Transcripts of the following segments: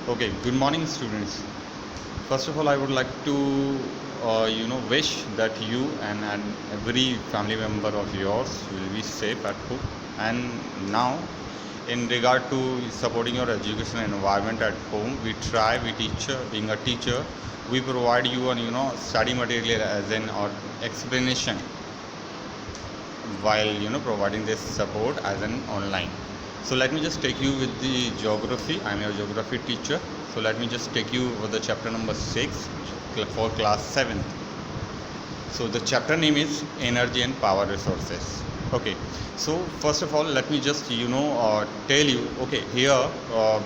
Okay, good morning, students. First of all, I would like to, wish that you and every family member of yours will be safe at home. And now, in regard to supporting your education environment at home, we teach, being a teacher, we provide you study material as an or explanation while providing this support as an online. So let me just take you with the geography. I'm your geography teacher. So let me just take you over the chapter number 6 for class 7th. So the chapter name is energy and power resources. Okay, so first of all let me just tell you, okay, here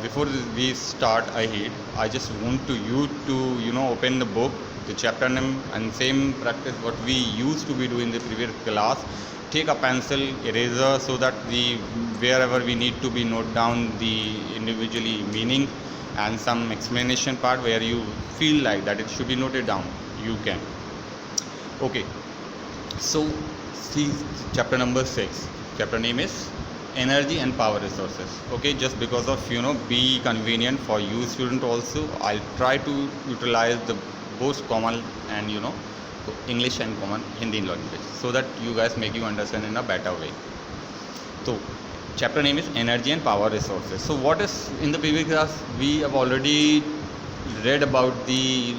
before we start ahead, I just want to open the book, the chapter name, and same practice what we used to be doing in the previous class. Take a pencil, eraser, so that the wherever we need to be note down the individually meaning and some explanation part where you feel like that it should be noted down, you can. Okay, so see chapter number 6. Chapter name is energy and power resources. Okay, just because of be convenient for you student also, I'll try to utilize the both common and English and common Hindi language, so that you guys make you understand in a better way. So chapter name is energy and power resources. So what is, in the previous class we have already read about the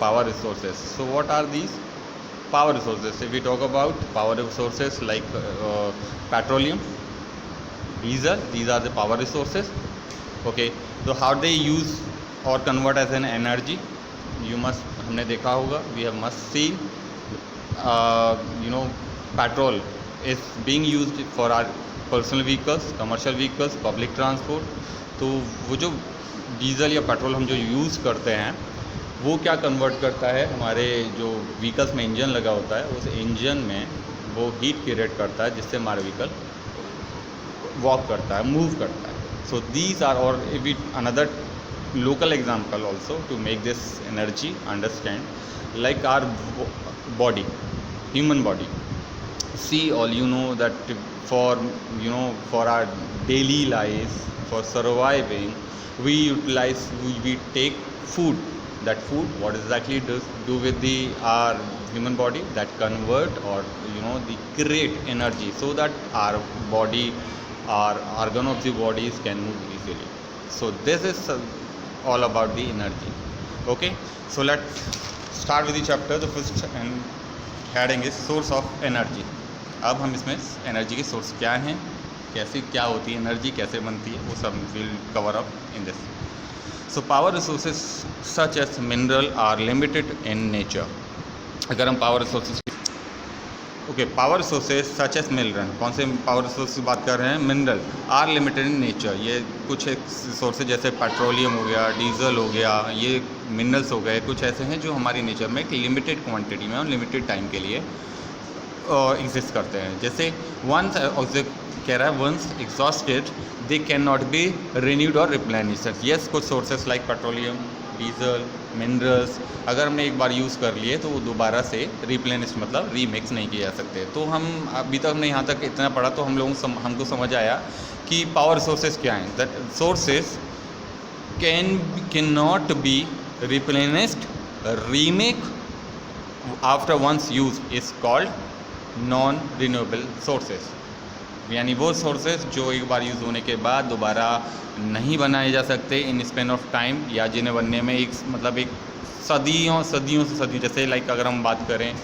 power resources. So what are these power resources? If we talk about power resources like petroleum, diesel, these are the power resources. Okay, so how they use or convert as an energy, you must, हमने देखा होगा, we have must seen petrol is being used for our personal vehicles, commercial vehicles, public transport. तो वो जो diesel या petrol हम जो use करते हैं वो क्या कन्वर्ट करता है, हमारे जो व्हीकल्स में इंजन लगा होता है उस इंजन में वो हीट क्रिएट करता है जिससे हमारा व्हीकल वॉक करता है, मूव करता है. सो दीज आर, और if we another local example also to make this energy understand, like our body, human body. See, all that for for our daily life, for surviving, we take food. That food, what exactly does do with the our human body, that convert or the create energy so that our body, our organ of the bodies can move easily. So this is all about the energy. Okay, so let's start with the chapter. The first and heading is source of energy. अब हम इसमें energy के source क्या हैं, कैसे क्या होती है एनर्जी, कैसे बनती है, वो सब will cover up in this. So power resources such as mineral are limited in nature. अगर हम power resources, okay, power resources such as mineral, कौन से पावर रिसोर्स की बात कर रहे हैं, mineral are limited in nature. ये कुछ रिसोर्सेज जैसे पेट्रोलियम हो गया, डीजल हो गया, ये मिनरल्स हो गए, कुछ ऐसे हैं जो हमारी नेचर में एक लिमिटेड क्वांटिटी में और लिमिटेड टाइम के लिए एग्जिस्ट करते हैं. जैसे वंस कह रहा है once exhausted they can not be renewed और रिप्लेनिश्ड. यस, कुछ sources like petroleum, diesel, minerals अगर हमने एक बार यूज़ कर लिए तो वो दोबारा से रिप्लेनिश मतलब रीमिक्स नहीं किए जा सकते. तो हम अभी तक हमने यहाँ तक इतना पढ़ा तो हमको समझ आया कि पावर सोर्सेज क्या हैं. That sources can not be replenished, remake after once use is called non renewable sources. यानी वो सोर्सेज जो एक बार यूज़ होने के बाद दोबारा नहीं बनाए जा सकते इन स्पेन ऑफ टाइम, या जिन्हें बनने में एक सदियों से सदियों, जैसे लाइक अगर हम बात करें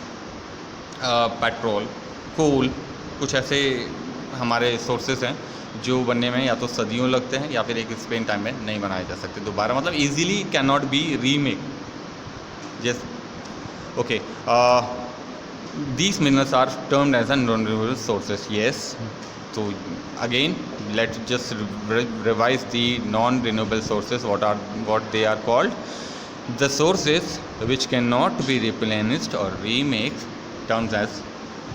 पेट्रोल, कोल, कुछ ऐसे हमारे सोर्सेज हैं जो बनने में या तो सदियों लगते हैं या फिर एक स्पेन टाइम में नहीं बनाए जा सकते दोबारा, मतलब easily can not B remake. जस okay, these minerals are termed as non-renewable sources. Yes, so again let's just revise the non-renewable sources. What they are called? The sources which cannot be replenished or remade terms as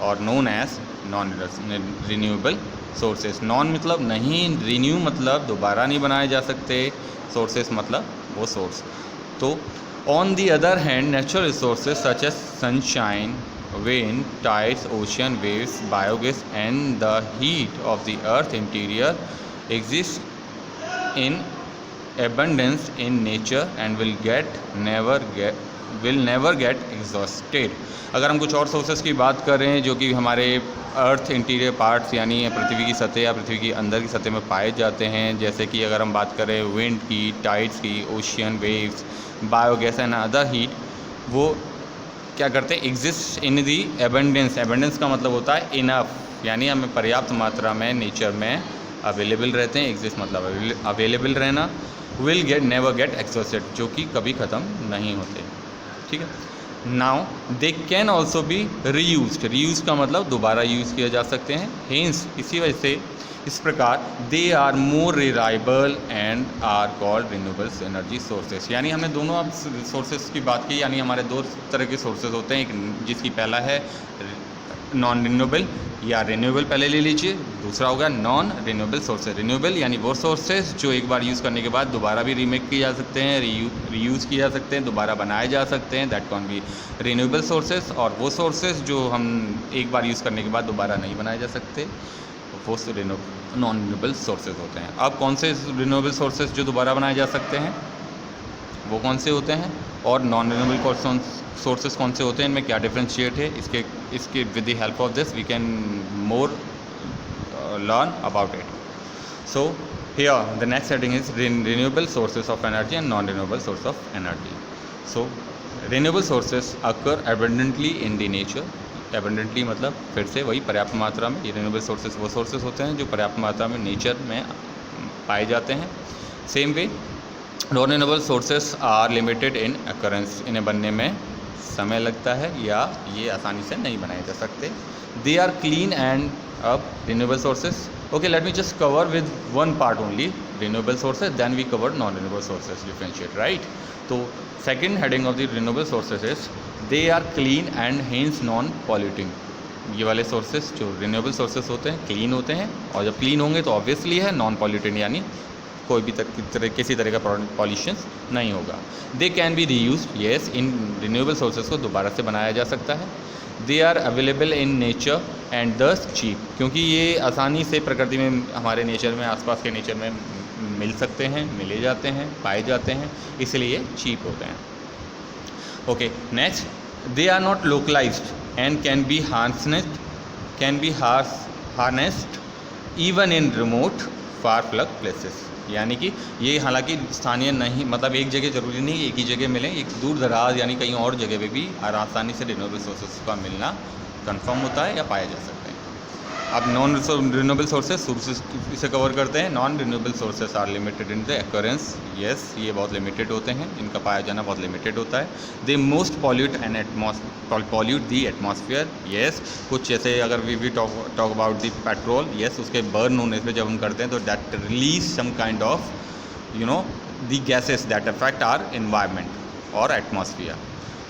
or known as non-renewable sources. Non मतलब नहीं, renew मतलब दोबारा नहीं बनाए जा सकते, sources मतलब वो source. तो on the other hand, natural resources such as sunshine, wind, tides, ocean waves, biogas and the heat of the earth interior exist in abundance in nature and will never get exhausted। अगर हम कुछ और sources की बात करें जो कि हमारे अर्थ इंटीरियर पार्ट्स यानी पृथ्वी की सतह या पृथ्वी की अंदर की सतह में पाए जाते हैं, जैसे कि अगर हम बात करें विंड की, टाइड्स की, ocean waves, biogas and other heat, वो क्या करते हैं, exist in the abundance. Abundance का मतलब होता है इनफ, यानी हमें पर्याप्त मात्रा में नेचर में अवेलेबल रहते हैं। एग्जिस्ट मतलब अवेलेबल रहना। Will get never get exhausted, जो कि कभी ख़त्म नहीं होते। ठीक है। Now they can also be reused. Reuse का मतलब दोबारा यूज़ किया जा सकते हैं। हेंस इसी वजह से इस प्रकार they are more reliable and are called renewable energy sources. यानी हमने दोनों अब सोर्सेस की बात की, यानी हमारे दो तरह के सोर्सेज होते हैं, एक जिसकी पहला है नॉन रिन्यूएबल या रिन्यूएबल पहले ले लीजिए, दूसरा होगा नॉन रिन्यूएबल सोर्सेज। रिन्यूएबल यानी वो सोर्सेज जो एक बार यूज़ करने के बाद दोबारा भी रीमेक किए जा सकते हैं, रीयूज़ किए जा सकते हैं, दोबारा बनाए जा सकते हैं, that can B renewable sources. और वो सोर्सेज जो हम एक बार यूज़ करने के बाद दोबारा नहीं बनाए जा सकते, वो नॉन रिन्यूएबल सोर्सेज होते हैं। अब कौन से रिन्यूएबल सोर्सेज जो दोबारा बनाए जा सकते हैं वो कौन से होते हैं, और नॉन रिन्यूएबल सोर्सेज कौन से होते हैं, इनमें क्या डिफ्रेंशिएट है, इसके with the help of this we can more learn about it. So here the next heading is renewable sources of energy and non renewable source of energy. So renewable sources occur abundantly in the nature. Abundantly मतलब फिर से वही पर्याप्त मात्रा में। ये renewable sources वो sources होते हैं जो पर्याप्त मात्रा में नेचर में पाए जाते हैं। Same way non renewable sources are limited in occurrence. इन्हें बनने में समय लगता है या ये आसानी से नहीं बनाए जा सकते। दे आर क्लीन एंड अब renewable sources. Okay, let me just cover with one part only, renewable sources, then we cover non renewable sources differentiate, right. तो second heading of the renewable sources is they are clean and hence non polluting. ये वाले sources जो renewable sources होते हैं clean होते हैं, और जब क्लीन होंगे तो ऑब्वियसली है नॉन पॉल्यूटिंग, यानी कोई भी किसी तरह का पॉल्यूशन नहीं होगा। They can be reuse, yes, इन रिन्यूएबल सोर्सेज को दोबारा से बनाया जा सकता है। They are available in nature and thus cheap, क्योंकि ये आसानी से प्रकृति में हमारे नेचर में आसपास के नेचर में मिल सकते हैं, मिले जाते हैं, पाए जाते हैं, इसलिए चीप होते हैं। Okay, next, they are not localised and can be harnessed even in remote far flung places. यानी कि ये हालांकि स्थानीय नहीं, मतलब एक जगह ज़रूरी नहीं एक ही जगह मिलें, एक दूर दराज यानी कहीं और जगह पे भी आसानी से रिन्यूएबल सोर्सेज का मिलना कंफर्म होता है या पाए जा सकते हैं। अब नॉन रिन्यूएबल सोर्सेज इसे कवर करते हैं। Non renewable sources are limited in the occurrence, yes, ये बहुत लिमिटेड होते हैं, इनका पाया जाना बहुत लिमिटेड होता है। They most pollute the atmosphere, yes, कुछ जैसे अगर we talk about the petrol, yes, उसके बर्न होने से जब हम करते हैं तो that release some kind of the gases that affect our environment और atmosphere.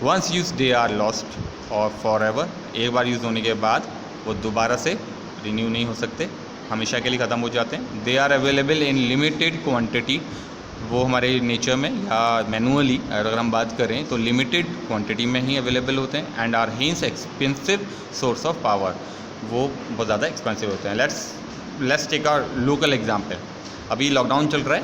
Once use they are lost और फॉर एवर, एक बार यूज़ होने के बाद वो दोबारा से रिन्यू नहीं हो सकते, हमेशा के लिए ख़त्म हो जाते हैं। They are available in limited quantity, वो हमारे नेचर में या मैनुअली अगर हम बात करें तो लिमिटेड क्वांटिटी में ही अवेलेबल होते हैं। And are hence expensive source of power, वो बहुत ज़्यादा एक्सपेंसिव होते हैं। Let's take our local example. अभी लॉकडाउन चल रहा है,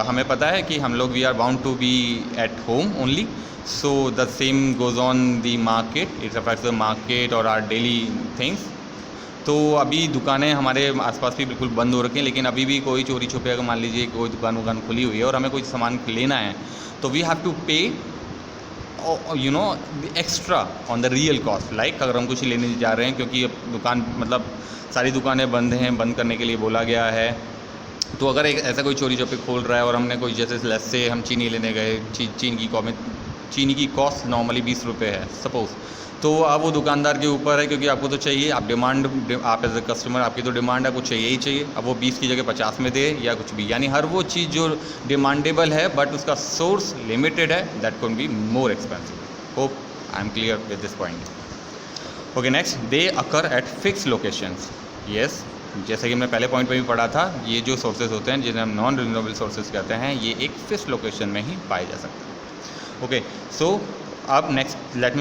हमें पता है कि हम लोग we are bound to be at home only, so the same goes on the market, it's affects the market और आर डेली थिंग्स। तो अभी दुकानें हमारे आसपास भी बिल्कुल बंद हो रखी हैं, लेकिन अभी भी कोई चोरी छुपे अगर मान लीजिए कोई दुकान खुली हुई है और हमें कोई सामान लेना है तो वी हैव टू पे extra on the real cost. Like अगर हम कुछ लेने जा रहे हैं, क्योंकि अब दुकान मतलब सारी दुकानें बंद हैं, बंद करने के लिए बोला गया है, तो अगर एक ऐसा कोई चोरी छुपे खोल रहा है और हमने कोई जैसे लेट्स से हम चीनी लेने गए, चीनी की कॉस्ट नॉर्मली 20 रुपये है सपोज़, तो अब वो दुकानदार के ऊपर है, क्योंकि आपको तो चाहिए, आप एज ए कस्टमर आपकी तो डिमांड है, कुछ चाहिए ही चाहिए। अब वो 20 की जगह 50 में दे या कुछ भी, यानी हर वो चीज़ जो डिमांडेबल है बट उसका सोर्स लिमिटेड है, that can be more expensive. Hope I am clear with this point. Okay, next, they occur at fix locations, yes, जैसे कि मैं पहले पॉइंट पे भी पढ़ा था, ये जो सोर्सेज होते हैं जिन्हें हम नॉन रिन्यूएबल सोर्सेज कहते हैं, ये एक फिक्स लोकेशन में ही पाए जा सकते हैं। ओके, सो अब next let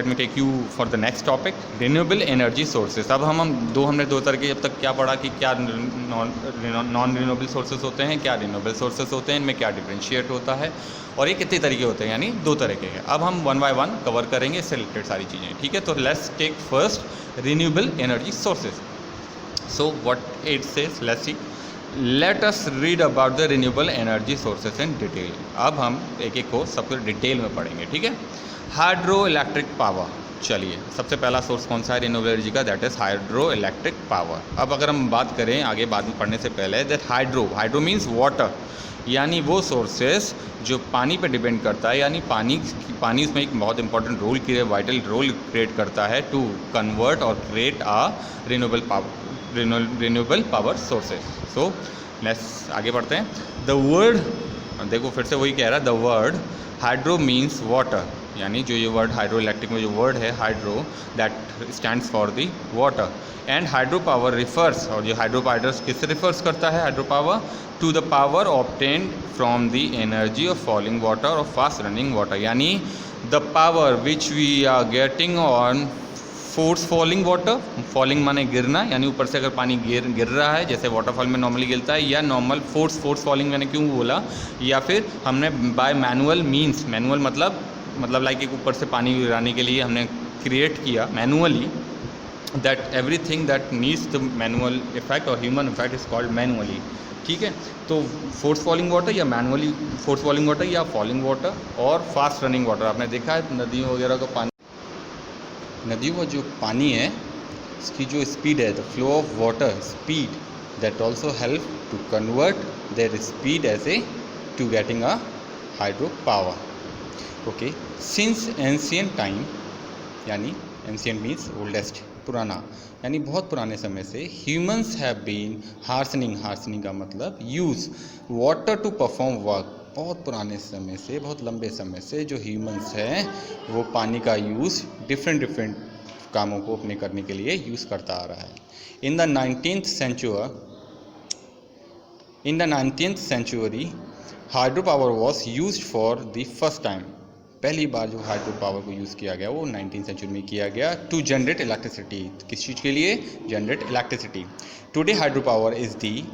me take you for the next topic, renewable energy sources. अब हमने दो तरह के अब तक क्या पढ़ा कि क्या नॉन रिन्यूएबल सोर्सेज होते हैं, क्या रिन्यूएबल सोर्सेज होते हैं, इनमें क्या डिफरेंशिएट होता है और ये कितने तरीके होते हैं, यानी दो तरह के हैं। अब हम वन बाय वन कवर करेंगे इससे रिलेटेड सारी चीज़ें, ठीक है। तो let's take first renewable energy sources. So what it says, let's see, let us read about the renewable energy sources in detail. अब हम एक एक को सब कुछ डिटेल में पढ़ेंगे, ठीक है। हाइड्रो इलेक्ट्रिक पावर, चलिए सबसे पहला सोर्स कौन सा है रिन्यूएबल एनर्जी का, that is hydro electric power. अब अगर हम बात करें आगे बाद में पढ़ने से पहले, दैट हाइड्रो मीन्स वाटर, यानी वो सोर्सेस जो पानी पे डिपेंड करता है, यानी पानी उसमें एक बहुत इंपॉर्टेंट वाइटल रोल क्रिएट करता है टू कन्वर्ट और create a renewable power sources. So let's आगे बढ़ते हैं। द वर्ड, देखो फिर से वही कह रहा है, the word hydro means water, यानी जो ये वर्ड हाइड्रो इलेक्ट्रिक में जो वर्ड है hydro, that stands for the water. And hydro power refers, और जो हाइड्रो पावर किससे रिफर्स करता है hydro power, to the power obtained from the energy of falling water और फास्ट रनिंग वाटर, यानी the power which we are getting on force falling water, falling माने गिरना, यानी ऊपर से अगर पानी गिर रहा है जैसे वाटरफॉल में नॉर्मली गिरता है, या नॉर्मल फोर्स फॉलिंग मैंने क्यों बोला, या फिर हमने बाय मैनुअल मीन्स, मैनुअल मतलब लाइक एक ऊपर से पानी गिराने के लिए हमने क्रिएट किया manually, that everything that needs the manual effect और human effect is called manually, ठीक है। तो फोर्स फॉलिंग वाटर या मैनुअली फोर्स फॉलिंग वाटर या फॉलिंग वाटर और फास्ट रनिंग वाटर, आपने देखा है नदियों वगैरह का पानी, नदियों का जो पानी है इसकी जो स्पीड है, the flow of water speed, that also help to convert their speed as a to getting a hydro power, okay. Since ancient time, यानी एंशियंट मीन्स ओल्डेस्ट, पुराना, यानी बहुत पुराने समय से ह्यूमंस हैव बीन हार्सनिंग का मतलब use water to perform work, बहुत पुराने समय से, बहुत लंबे समय से जो ह्यूमंस हैं वो पानी का यूज़ डिफरेंट कामों को अपने करने के लिए यूज़ करता आ रहा है। In the 19th century hydro power was use for the first time, पहली बार जो हाइड्रो पावर को यूज़ किया गया वो 19th सेंचुरी में किया गया, टू जनरेट इलेक्ट्रिसिटी, किस चीज़ के लिए, generate electricity. Today hydro power is the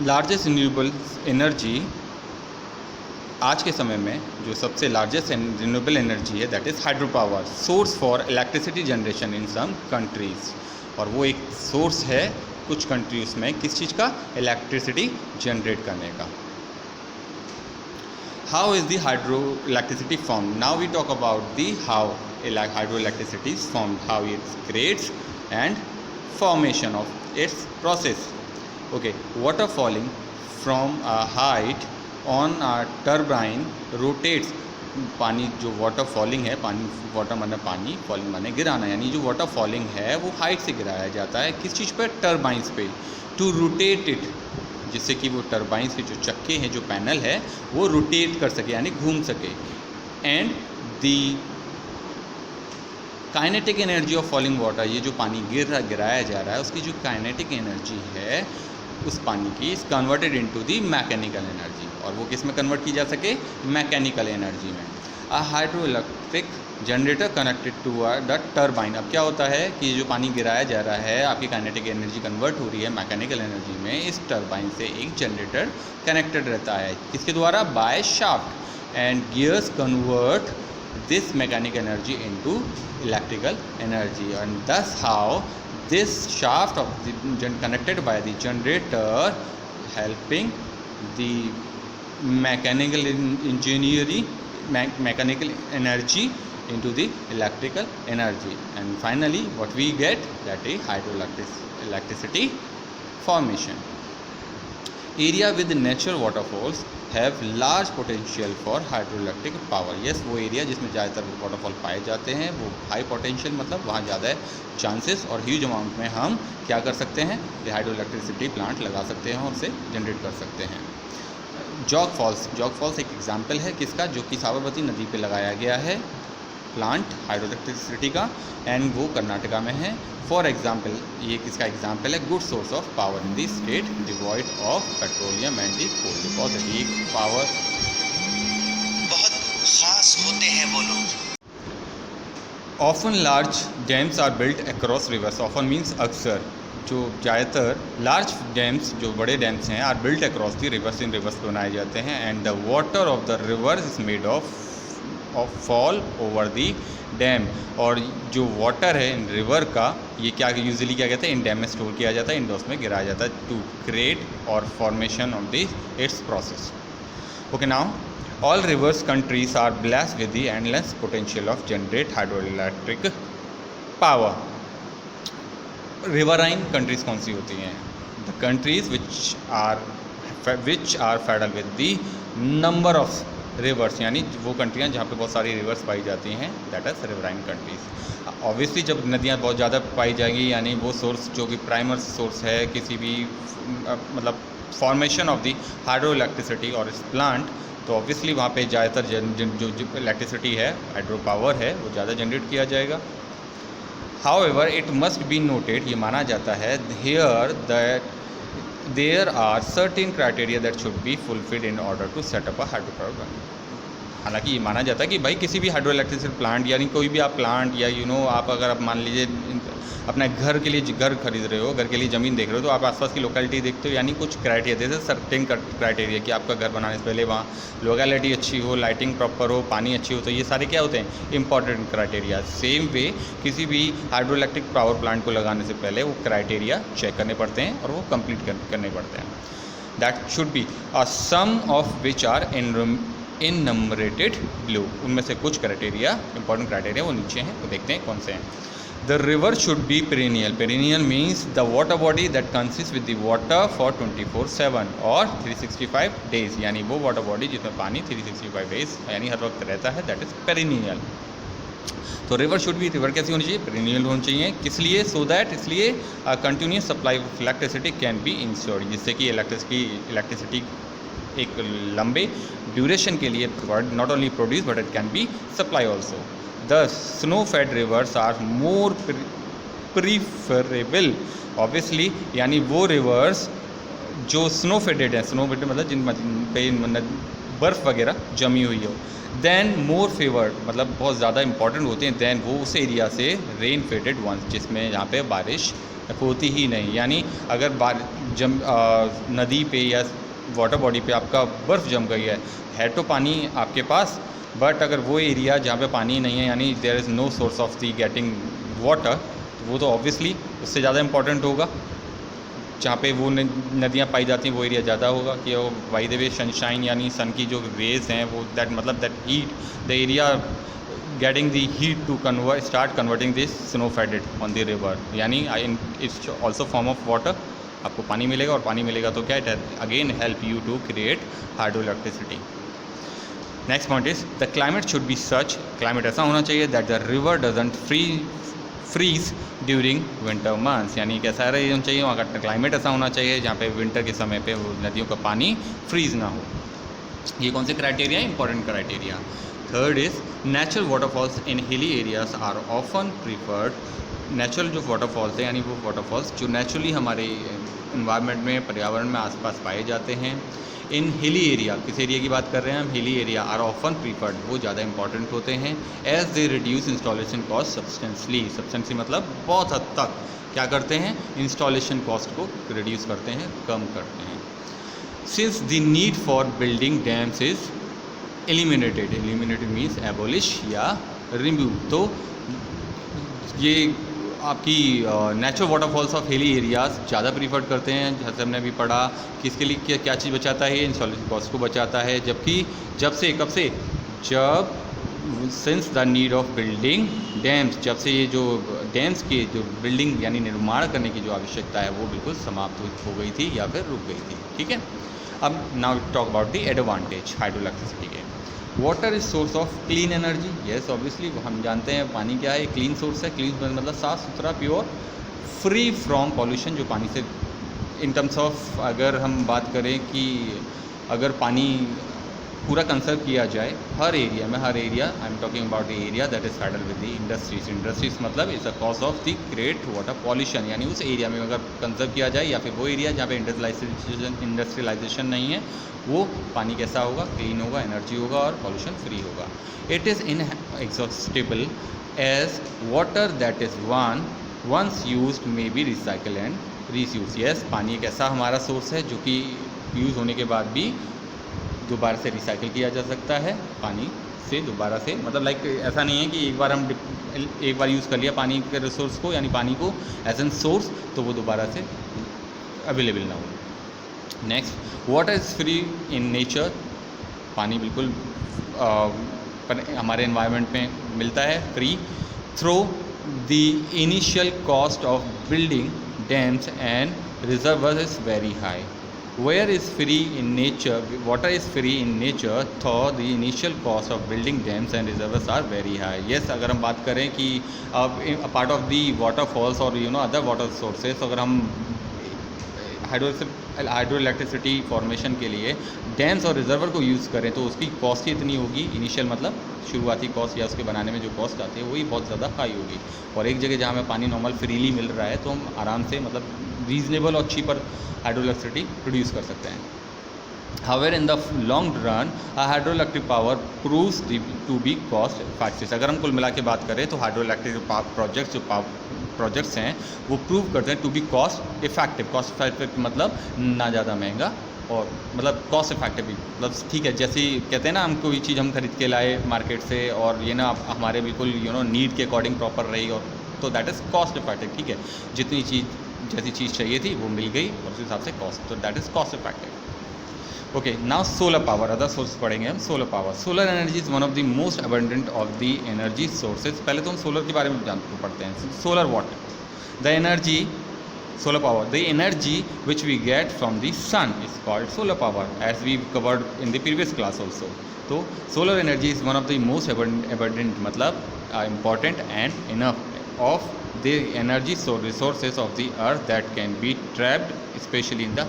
largest renewable energy, आज के समय में जो सबसे लार्जेस्ट रिन्यूएबल एनर्जी है that is hydro power, source for electricity generation in some countries, और वो एक सोर्स है कुछ कंट्रीज़ में किस चीज़ का, इलेक्ट्रिसिटी जनरेट करने का। How is the hydro electricity form, now we talk about the how hydro electricity is form, how it creates and formation of its process. Okay, water falling from a height on a turbine rotates, पानी जो water falling है, water माने पानी, falling माने गिराना, यानी जो water falling है वो हाइट से गिराया जाता है किस चीज़ पर, टर्बाइंस पे, टू रोटेट इट, जिससे कि वो टर्बाइंस के जो चक्के हैं, जो पैनल है वो रोटेट कर सके, यानी घूम सके। And the kinetic energy of falling water, ये जो पानी गिराया जा रहा है उसकी जो काइनेटिक एनर्जी है उस पानी की, is converted into the mechanical energy, और वो किस में कन्वर्ट की जा सके, मैकेनिकल एनर्जी में। A hydro electric generator connected to the turbine, अब क्या होता है कि जो पानी गिराया जा रहा है आपकी काइनेटिक एनर्जी कन्वर्ट हो रही है मैकेनिकल एनर्जी में, इस टर्बाइन से एक जनरेटर कनेक्टेड रहता है, किसके द्वारा, by shaft, and gears convert this mechanical energy into electrical energy, and thus how this shaft of the connected by the generator helping the mechanical engineering mechanical energy into the electrical energy, and finally what we get, that is hydroelectricity formation. Area with natural waterfalls have large potential for hydroelectric power. Yes, वो area जिसमें ज़्यादातर waterfall पाए जाते हैं वो high potential, मतलब वहाँ ज़्यादा चांसेस और ह्यूज अमाउंट में हम क्या कर सकते हैं, हाइड्रोइलेक्ट्रिसिटी प्लांट लगा सकते हैं और उसे जनरेट कर सकते हैं। जॉग फॉल्स एक एग्जाम्पल है किसका, जो कि साबरमती नदी पे लगाया गया है प्लांट हाइड्रोइलेक्ट्रिसिटी का, एंड वो कर्नाटका में है। फॉर एग्जाम्पल, ये किसका एग्जाम्पल है, good source of power in the state devoid of petroleum and the coal deposit. ये पावर बहुत खास होते हैं वो लोग। Often large dams are built across rivers. Often means अक्सर, जो ज़्यादातर लार्ज डैम्स, जो बड़े डैम्स हैं, are built across the rivers, इन रिवर्स बनाए जाते हैं, and the water of the river is made of fall over the dam. और जो वाटर है इन रिवर का, ये क्या यूजुअली क्या कहते हैं, इन डैम में स्टोर किया जाता है, इन डॉस में गिराया जाता है टू क्रिएट और formation of the its process. Okay, now all rivers countries are blessed with the endless potential of generate hydroelectric power. Riverine countries कौन सी होती हैं, the countries which are fed with the number of rivers, यानी वो कंट्रियाँ जहाँ पे बहुत सारी रिवर्स पाई जाती हैं, that is riverine countries. Obviously जब नदियाँ बहुत ज़्यादा पाई जाएंगी, यानी वो सोर्स जो कि प्राइमर सोर्स है किसी भी मतलब फॉर्मेशन ऑफ द हाइड्रोइलेक्ट्रिसिटी और इस प्लांट, तो ऑब्वियसली वहाँ पे ज़्यादातर जो इलेक्ट्रिसिटी है, हाइड्रो पावर है, वो ज़्यादा जनरेट किया जाएगा। However it must be noted, ये माना जाता है, here that there are certain criteria that should be fulfilled in order to set up a hydropower plant। हालांकि ये माना जाता है कि भाई किसी भी हाइड्रोइलेक्ट्रिसिटी प्लांट, यानी कोई भी आप प्लांट या आप अगर आप मान लीजिए अपने घर के लिए घर खरीद रहे हो, घर के लिए ज़मीन देख रहे हो, तो आप आसपास की लोकेलिटी देखते हो, यानी कुछ क्राइटेरिया, जैसे सर्टेन क्राइटेरिया कि आपका घर बनाने से पहले वहाँ लोकेलिटी अच्छी हो, लाइटिंग प्रॉपर हो, पानी अच्छी हो, तो ये सारे क्या होते हैं, इंपॉर्टेंट क्राइटेरिया। सेम वे किसी भी हाइड्रोइलेक्ट्रिक पावर प्लांट को लगाने से पहले वो क्राइटेरिया चेक करने पड़ते हैं और वो कंप्लीट करने पड़ते हैं। That should be a some of which are enumerated below. उनमें से कुछ क्राइटेरिया, इंपॉर्टेंट क्राइटेरिया, वो नीचे हैं, तो देखते हैं कौन से हैं। The river should be perennial. Perennial means the water body that consist with the water for 24/7 और 365 डेज, यानी वो वाटर बॉडी जिसमें पानी 365 डेज यानी हर वक्त रहता है, दैट इज पेरिनियल। तो रिवर शुड बी, रिवर कैसी होनी चाहिए, पेरिनियल होनी चाहिए। किस लिए, सो दैट, इसलिए continuous supply of electricity can be ensured, जिससे कि इलेक्ट्रिसिटी एक लंबे ड्यूरेशन के लिए not only produce but it can be supply also. The snow fed rivers are more preferable. Obviously, यानी वो रिवर्स जो स्नो फेडेड है, स्नो फेडेड मतलब जिन पे बर्फ़ वगैरह जमी हुई हो, देन मोर फेवर्ड, मतलब बहुत ज़्यादा इंपॉर्टेंट होते हैं, देन वो उस एरिया से रेन फेडेड वंस, जिसमें यहाँ पे बारिश होती ही नहीं। यानी अगर नदी पे या वाटर बॉडी पे आपका बर्फ़ जम गई है तो पानी आपके पास, बट अगर वो एरिया जहाँ पे पानी नहीं है, यानी there is no source of the getting water, तो वो तो ऑब्वियसली उससे ज़्यादा इंपॉर्टेंट होगा। जहाँ पे वो नदियाँ पाई जाती हैं वो एरिया ज़्यादा होगा कि वो बाय द वे सनशाइन, यानी सन की जो रेज हैं वो that heat, the area getting the heat to start converting this snow faded on the river, यानी it's also form of water. आपको पानी मिलेगा और पानी मिलेगा तो क्या, it again help you to create hydroelectricity. Next point is the climate should be such, climate ऐसा होना चाहिए that the river doesn't freeze during winter months, यानी कैसा रहना चाहिए, वहाँ का क्लाइमेट ऐसा होना चाहिए जहाँ पे विंटर के समय पे वो नदियों का पानी फ्रीज ना हो। ये कौन से क्राइटेरिया है, important criteria. Third is natural waterfalls in hilly areas are often preferred. Natural जो वाटरफॉल्स हैं, यानी वो वाटरफॉल्स जो नेचुरली हमारे इन्वायरमेंट में, पर्यावरण में आसपास पाए जाते हैं, इन हिली एरिया, किस एरिया की बात कर रहे हैं हम, hilly area, are often preferred, वो ज़्यादा इंपॉर्टेंट होते हैं। As they reduce installation cost substantially मतलब बहुत हद तक क्या करते हैं, इंस्टॉलेशन कॉस्ट को रिड्यूस करते हैं, कम करते हैं। Since the need for building dams is eliminated means abolish या रिमूव। तो ये आपकी natural waterfalls of hilly areas ज़्यादा प्रीफर करते हैं, जैसे हमने अभी पढ़ा कि इसके लिए क्या चीज़ बचाता है, इंस्टॉलेशन कॉस्ट को बचाता है। जबकि जब since the need of building dams, जब से ये जो डैम्स के जो बिल्डिंग यानी निर्माण करने की जो आवश्यकता है वो बिल्कुल समाप्त हो गई थी या फिर रुक गई थी। ठीक है, अब now talk about the advantage hydro electricity के। Water is source of clean energy, yes obviously हम जानते हैं पानी क्या है, क्लीन सोर्स है। क्लीन मतलब साफ़ सुथरा, प्योर, फ्री फ्रॉम पॉल्यूशन। जो पानी से इन टर्म्स ऑफ अगर हम बात करें कि अगर पानी पूरा कंसर्व किया जाए हर एरिया में, हर area I am talking about the area that is settled with the industries. Industries मतलब is a cause of the great water pollution, यानी उस एरिया में अगर कंसर्व किया जाए या फिर वो एरिया जहाँ पे इंडस्ट्रियलाइजेशन नहीं है, वो पानी कैसा होगा, क्लीन होगा, एनर्जी होगा और पॉल्यूशन फ्री होगा। It is inexhaustible as water that is once used may be recycle and reuse. Yes, पानी एक ऐसा हमारा सोर्स है जो कि यूज़ होने के बाद भी दोबारा से रिसाइकिल किया जा सकता है। पानी से दोबारा से मतलब लाइक ऐसा नहीं है कि एक बार यूज़ कर लिया पानी के रिसोर्स को, यानी पानी को एज एन सोर्स, तो वो दोबारा से अवेलेबल ना हो। Next, water is free in nature. पानी बिल्कुल हमारे एनवायरनमेंट में मिलता है free through the initial cost of building dams and reservoirs is very high. Where is free in nature, water is free in nature, though the initial cost of building dams and reservoirs are very high. Yes, अगर हम बात करें कि अब part of the waterfalls और other water sources, अगर हम hydro electricity formation के लिए डैम्स और रिजर्वर को यूज़ करें तो उसकी कॉस्ट ही इतनी होगी, इनिशियल मतलब शुरुआती कॉस्ट या उसके बनाने में जो कॉस्ट आती है वही बहुत ज़्यादा हाई होगी। और एक जगह जहाँ हमें पानी नॉर्मल फ्रीली मिल रहा है तो हम आराम से मतलब रीजनेबल और चीपर हाइड्रो इलेक्ट्रिसिटी प्रोड्यूस कर सकते हैं। However, in the long run, a hydroelectric power proves to be cost effective. अगर हम कुल मिला के बात करें तो हाइड्रो इलेक्ट्रिक प्रोजेक्ट्स हैं वो प्रूव करते हैं to be cost effective. Cost effective मतलब ना ज़्यादा महंगा और मतलब कॉस्ट इफेक्टिव भी मतलब ठीक है। जैसे कहते हैं ना, हम कोई चीज़ हम खरीद के लाए मार्केट से और ये ना हमारे बिल्कुल नीड के अकॉर्डिंग प्रॉपर रही, और तो दैट इज़ कॉस्ट इफेक्टिव। ठीक है, जितनी चीज़ जैसी चीज़ चाहिए थी वो मिल गई और उस हिसाब से कॉस्ट, तो that is cost effective. Okay, now solar power, other source पढ़ेंगे हम। Solar power, solar energy is one of the most abundant of the energy sources. पहले तो हम सोलर के बारे में पढ़ते हैं। Solar what, the energy, solar power, the energy which we get from the sun is called solar power, as we covered in the previous class also. So solar energy is one of the most abundant मतलब important and enough of the energy resources of the earth that can be trapped especially in the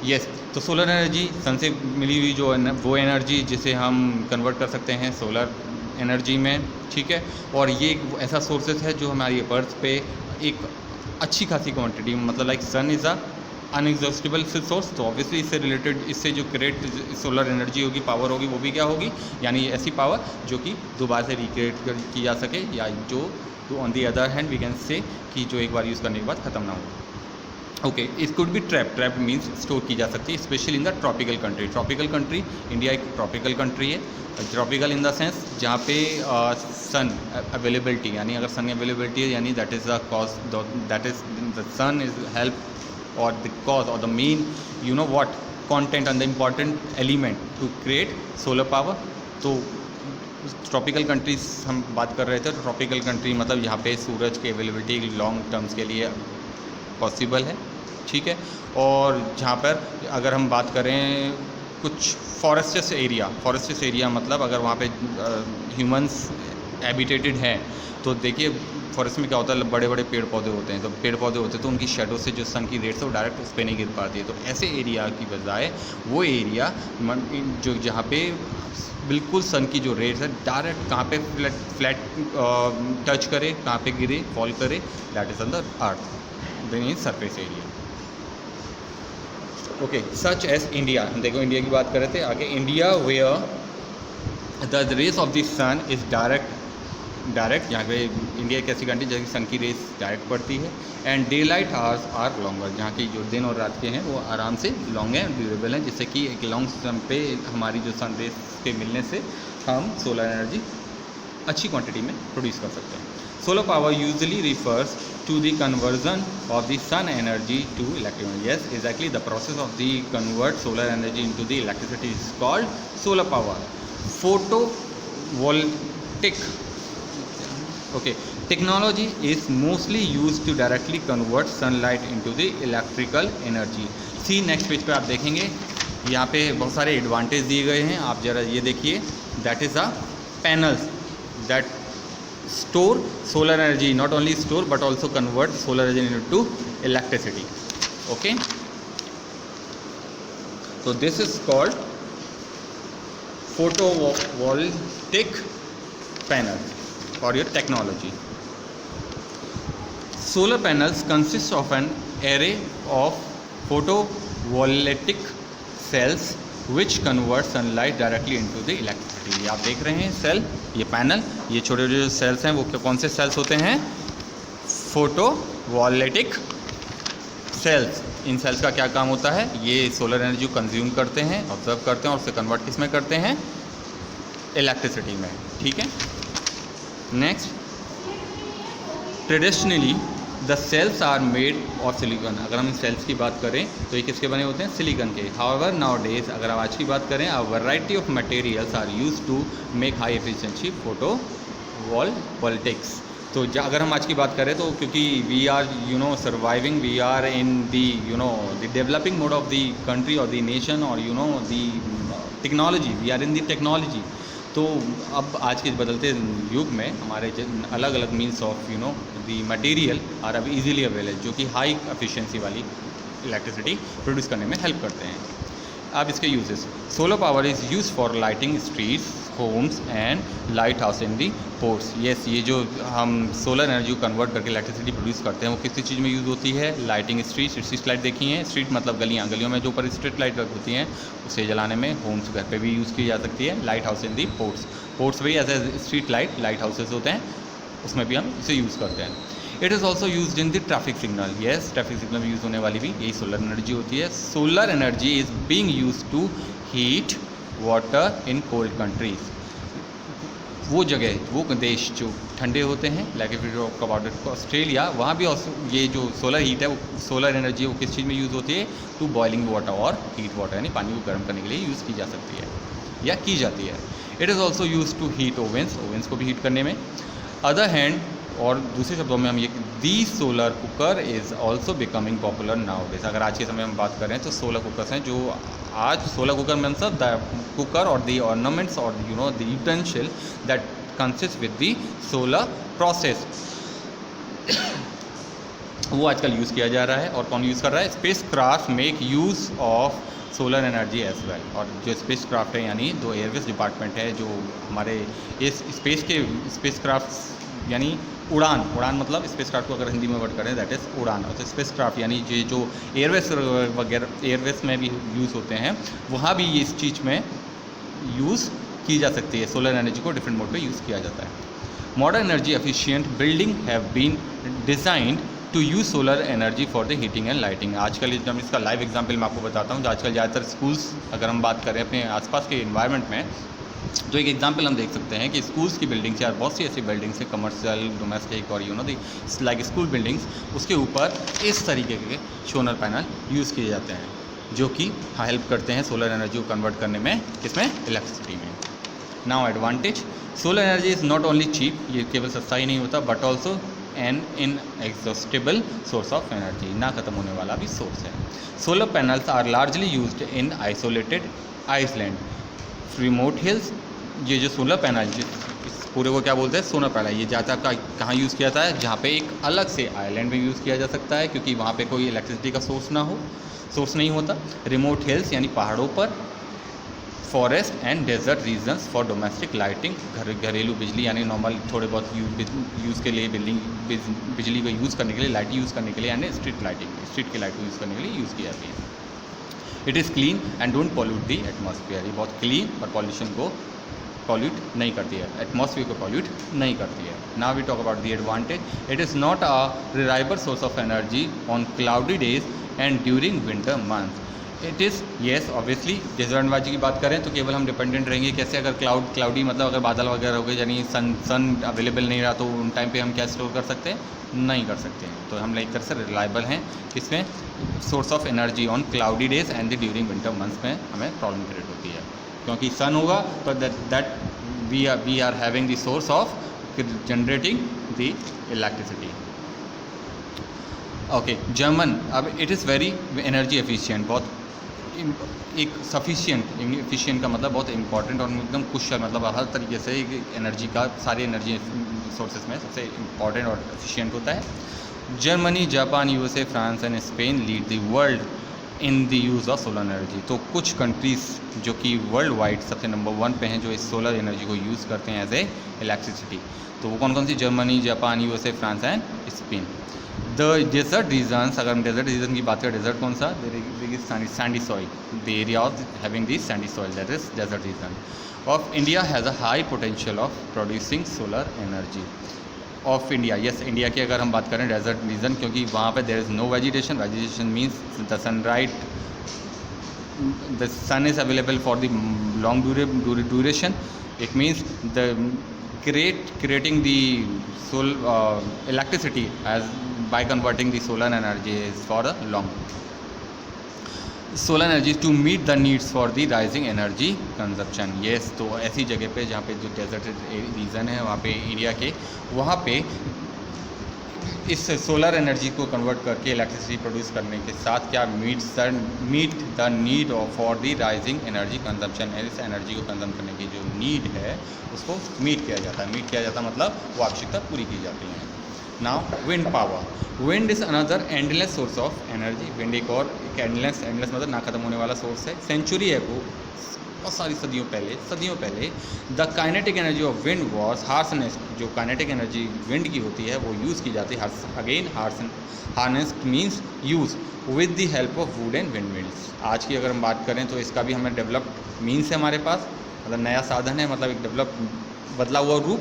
yes। तो solar energy सन से मिली हुई जो वो energy जिसे हम convert कर सकते हैं सोलर एनर्जी में। ठीक है, और ये एक ऐसा सोर्सेस है जो हमारी अर्थ पे एक अच्छी खासी क्वांटिटी में, मतलब like sun is a unexhaustible source, तो ऑब्वियसली इससे रिलेटेड इससे जो क्रिएट सोलर एनर्जी होगी, पावर होगी, वो भी क्या होगी, यानी ऐसी पावर जो कि दोबारा से रिक्रिएट की जा सके, या जो on the other hand we can say कि जो एक बार यूज़ करने के बाद ख़त्म ना हो। Okay, it could be trap means store की जा सकती है, specially in the tropical country. Tropical country, India एक ट्रॉपिकल कंट्री है। ट्रॉपिकल इन द सेंस जहाँ पे सन अवेलेबिलिटी, यानी अगर सन अवेलेबिलिटी है यानी that is the cause, that is the sun is help और द कॉज और the main what content and the important element to create solar power. तो ट्रॉपिकल कंट्रीज हम बात कर रहे थे, तो ट्रॉपिकल कंट्री मतलब यहाँ पे सूरज की अवेलेबिलिटी लॉन्ग टर्म्स के लिए पॉसिबल है। ठीक है, और जहाँ पर अगर हम बात करें कुछ फॉरेस्टस एरिया मतलब अगर वहाँ पे ह्यूमंस हैबिटेटेड हैं, तो देखिए फॉरेस्ट में क्या होता है, बड़े बड़े पेड़ पौधे होते हैं, तो पेड़ पौधे होते हैं तो उनकी शेडो से जो सन की रेट है वो डायरेक्ट उस पर नहीं गिर पाती है। तो ऐसे एरिया की बजाय वो एरिया जो जहाँ पे बिल्कुल सन की जो रेट है डायरेक्ट कहाँ पे फ्लैट टच करे, कहाँ पे गिरे, फॉल करे, that is on the earth, in surface area. Okay, such as India, देखो इंडिया की बात कर रहे थे आगे। India where the rays of the sun is direct यहाँ पे इंडिया एक ऐसी कंट्री जहाँ की सन की रेस डायरेक्ट पड़ती है, and day light hours are longer, जहाँ की जो दिन और रात के हैं वो आराम से लॉन्ग हैं, ड्यूरेबल हैं, जिससे कि एक लॉन्ग टर्म पे हमारी जो सन रेस के मिलने से हम सोलर एनर्जी अच्छी क्वांटिटी में प्रोड्यूस कर सकते हैं। Solar power usually refers to the conversion of the sun energy to electricity. Yes, exactly. The process of the convert solar energy into the electricity is called solar power. Okay, technology is mostly used to directly convert sunlight into the electrical energy. See next page पे आप देखेंगे यहाँ पे बहुत सारे advantage दिए गए हैं, आप जरा ये देखिए. That is a panels that store solar energy, not only store but also convert solar energy into electricity. Okay, so this is called photovoltaic panel or your technology. Solar panels consist of an array of photovoltaic cells which convert sunlight directly into the electricity. आप देख रहे हैं cell, ये panel, ये छोटे छोटे जो sales हैं वो कौन से सेल्स होते हैं? Photovoltaic sales. इन सेल्स का क्या काम होता है? ये सोलर एनर्जी को कंज्यूम करते हैं, ऑब्जर्व करते हैं और उसे कन्वर्ट किस में करते हैं? इलेक्ट्रिसिटी में. ठीक है. Next, traditionally the cells are made of silicon. अगर हम इन सेल्स की बात करें तो ये किसके बने होते हैं? सिलिकॉन के. हाउएवर नाउ डेज, अगर आप आज की बात करें, a variety of materials are used to make high efficiency photovoltaics. तो अगर हम आज की बात करें तो क्योंकि we are surviving, we are in the the developing mode of the country और द नेशन और the technology, we are in the technology. तो अब आज के बदलते युग में हमारे अलग अलग means of the material are अब इजीली अवेलेबल, जो कि हाई एफिशिएंसी वाली इलेक्ट्रिसिटी प्रोड्यूस करने में हेल्प करते हैं. अब इसके uses, solar power is use for lighting streets, homes and light house in the ports. Yes, ये जो हम सोलर एनर्जी को कन्वर्ट करके इलेक्ट्रिसिटी प्रोड्यूस करते हैं वो किसी चीज़ में यूज़ होती है? लाइटिंग स्ट्रीट लाइट देखी हैं. स्ट्रीट मतलब गलियाँ, गलियों में जो ऊपर स्ट्रीट लाइट होती हैं उसे जलाने में. होम्स घर पे भी यूज़ की जा सकती है. Light house in the ports, ports भी as a street light houses होते हैं, उसमें भी हम इसे यूज़ करते हैं. It is also use in the traffic signal. Yes, traffic signal में यूज़ होने वाली भी यही सोलर एनर्जी होती है. Solar energy is being use to heat water in cold countries. वो जगह, वो देश जो ठंडे होते हैं, like if you talk about Australia, वहाँ भी ये जो सोलर हीट है, वो सोलर एनर्जी वो किस चीज़ में यूज़ होती है? टू बॉइलिंग वाटर और हीट वाटर, यानी पानी को गर्म करने के लिए यूज़ की जा सकती है या की जाती है. It is also use to heat ovens, ovens को भी हीट करने में. अदर हैंड, और दूसरे शब्दों में हम ये, दी solar cooker is also becoming popular now days. अगर आज के समय में बात करें तो सोलर कुकर्स हैं जो आज solar cooker means the cooker और दी ऑर्नामेंट्स और the utensil that consist with the solar process. वो आजकल यूज़ किया जा रहा है. और कौन यूज़ कर रहा है? Space craft make use of solar energy as well. और जो स्पेस क्राफ्ट है, यानी दो एयरवेज डिपार्टमेंट है जो हमारे इस स्पेस क्राफ्ट यानी उड़ान मतलब स्पेस क्राफ्ट को अगर हिंदी में वर्ड करें दैट इज़ उड़ान. और स्पेस क्राफ्ट यानी ये जो एयरवेज वगैरह एयरवेज में भी यूज़ होते हैं, वहाँ भी इस चीज़ में यूज़ की जा सकती है. सोलर एनर्जी को डिफरेंट मोड पे यूज़ किया जाता है. Modern energy efficient building have been designed to use solar energy for the heating and lighting. आजकल जब इसका लाइव एग्जाम्पल मैं आपको बताता हूँ, आजकल ज़्यादातर स्कूल्स, अगर हम बात करें अपने आसपास के इन्वायरमेंट में, जो एक एग्जांपल हम देख सकते हैं कि स्कूल्स की बिल्डिंग्स या बहुत सी ऐसी बिल्डिंग्स हैं कमर्शियल, डोमेस्टिक और लाइक स्कूल बिल्डिंग्स, उसके ऊपर इस तरीके के सोलर पैनल यूज़ किए जाते हैं जो कि हेल्प करते हैं सोलर एनर्जी को कन्वर्ट करने में, किसमें? इलेक्ट्रिसिटी में. Now advantage, solar energy is not only cheap, ये केवल सस्ता ही नहीं होता, but also an inexhaustible source of energy, ना ख़त्म होने वाला भी सोर्स है. Solar panels are largely used in isolated island, remote hills. ये जो सोलर पैनल, इस पूरे को क्या बोलते हैं? Solar panel. ये ज़्यादा कहाँ यूज़ किया जाता है? जहाँ पे एक अलग से आइलैंड में यूज़ किया जा सकता है, क्योंकि वहाँ पे कोई इलेक्ट्रिसिटी का सोर्स नहीं होता. रिमोट हिल्स यानी पहाड़ों पर. Forest and desert regions for domestic lighting, घरेलू बिजली यानी नॉर्मल थोड़े बहुत यूज़ के लिए, बिजली को यूज़ करने के लिए, लाइट यूज़ करने के लिए, यानी स्ट्रीट लाइटिंग, स्ट्रीट की लाइट को यूज़ करने के लिए यूज़ की जाती है. It is clean and don't pollute the atmosphere. ये बहुत क्लीन और पॉल्यूशन को पॉल्यूट नहीं करती है, एटमॉस्फेयर को पॉल्यूट नहीं करती है. Now we talk about the advantage. It is not a reliable source of energy on cloudy days and during winter month. It is yes obviously. Disadvantage की बात करें तो केवल हम डिपेंडेंट रहेंगे कैसे? अगर क्लाउडी मतलब अगर बादल वगैरह हो गए, यानी सन अवेलेबल नहीं रहा, तो उन टाइम पे हम क्या स्टोर कर सकते हैं? नहीं कर सकते हैं. तो हम एक तरह से रिलायबल हैं किसमें? Source of energy on cloudy days and the during winter months में हमें प्रॉब्लम क्रिएट होती है, क्योंकि सन होगा तो that we are having the source of generating the electricity. Okay German, अब it is very energy efficient, बहुत एक सफिशिएंट, एफिशिएंट का मतलब बहुत इंपॉर्टेंट और एकदम कुशल, मतलब हर तरीके से एनर्जी का, सारी एनर्जी सोर्सेज में सबसे इम्पॉर्टेंट और एफिशिएंट होता है। Germany, Japan, USA, France and Spain lead the world in the use of solar energy. तो कुछ कंट्रीज़ जो कि वर्ल्ड वाइड सबसे नंबर 1 पे हैं जो इस सोलर एनर्जी को यूज़ करते हैं एज ए इलेक्ट्रिसिटी। तो वो कौन कौन सी? Germany, Japan, USA, France and Spain. The desert regions, अगर हम डेजर्ट रीजन की बात करें, डेजर्ट कौन सा? Sandy soil, the area having the sandy soil, that is desert region of India has a high potential of producing solar energy of India. Yes, India की अगर हम बात करें डेजर्ट रीजन, क्योंकि वहाँ पे there is no vegetation, vegetation means the sunlight, the sun is available for the long duration, it means the creating the electricity as by converting the solar energy is for a long solar energy to meet the needs for the rising energy consumption. yes, तो ऐसी जगह पे जहाँ पे जो desert region है वहाँ पे इंडिया के, वहाँ पे इस सोलर एनर्जी को कन्वर्ट करके इलेक्ट्रिसिटी प्रोड्यूस करने के साथ क्या meet the need for the rising energy consumption, इस एनर्जी को कंजम करने की जो नीड है उसको मीट किया जाता है। मीट किया जाता मतलब वो आवश्यकता पूरी की जाती है। Now wind power, wind is another endless source of energy. Wind एक और एंडलेस मतलब ना खत्म होने वाला सोर्स है। सेंचुरी है वो, बहुत सारी सदियों पहले the kinetic energy of wind was harnessed, जो काइनेटिक एनर्जी विंड की होती है वो यूज़ की जाती है। Again harnessed means use with the help of would and wind mills. आज की अगर हम बात करें तो इसका भी हमें डेवलप्ड मीन्स है हमारे पास, मतलब नया साधन है, मतलब एक डेवलप बदला हुआ रूप।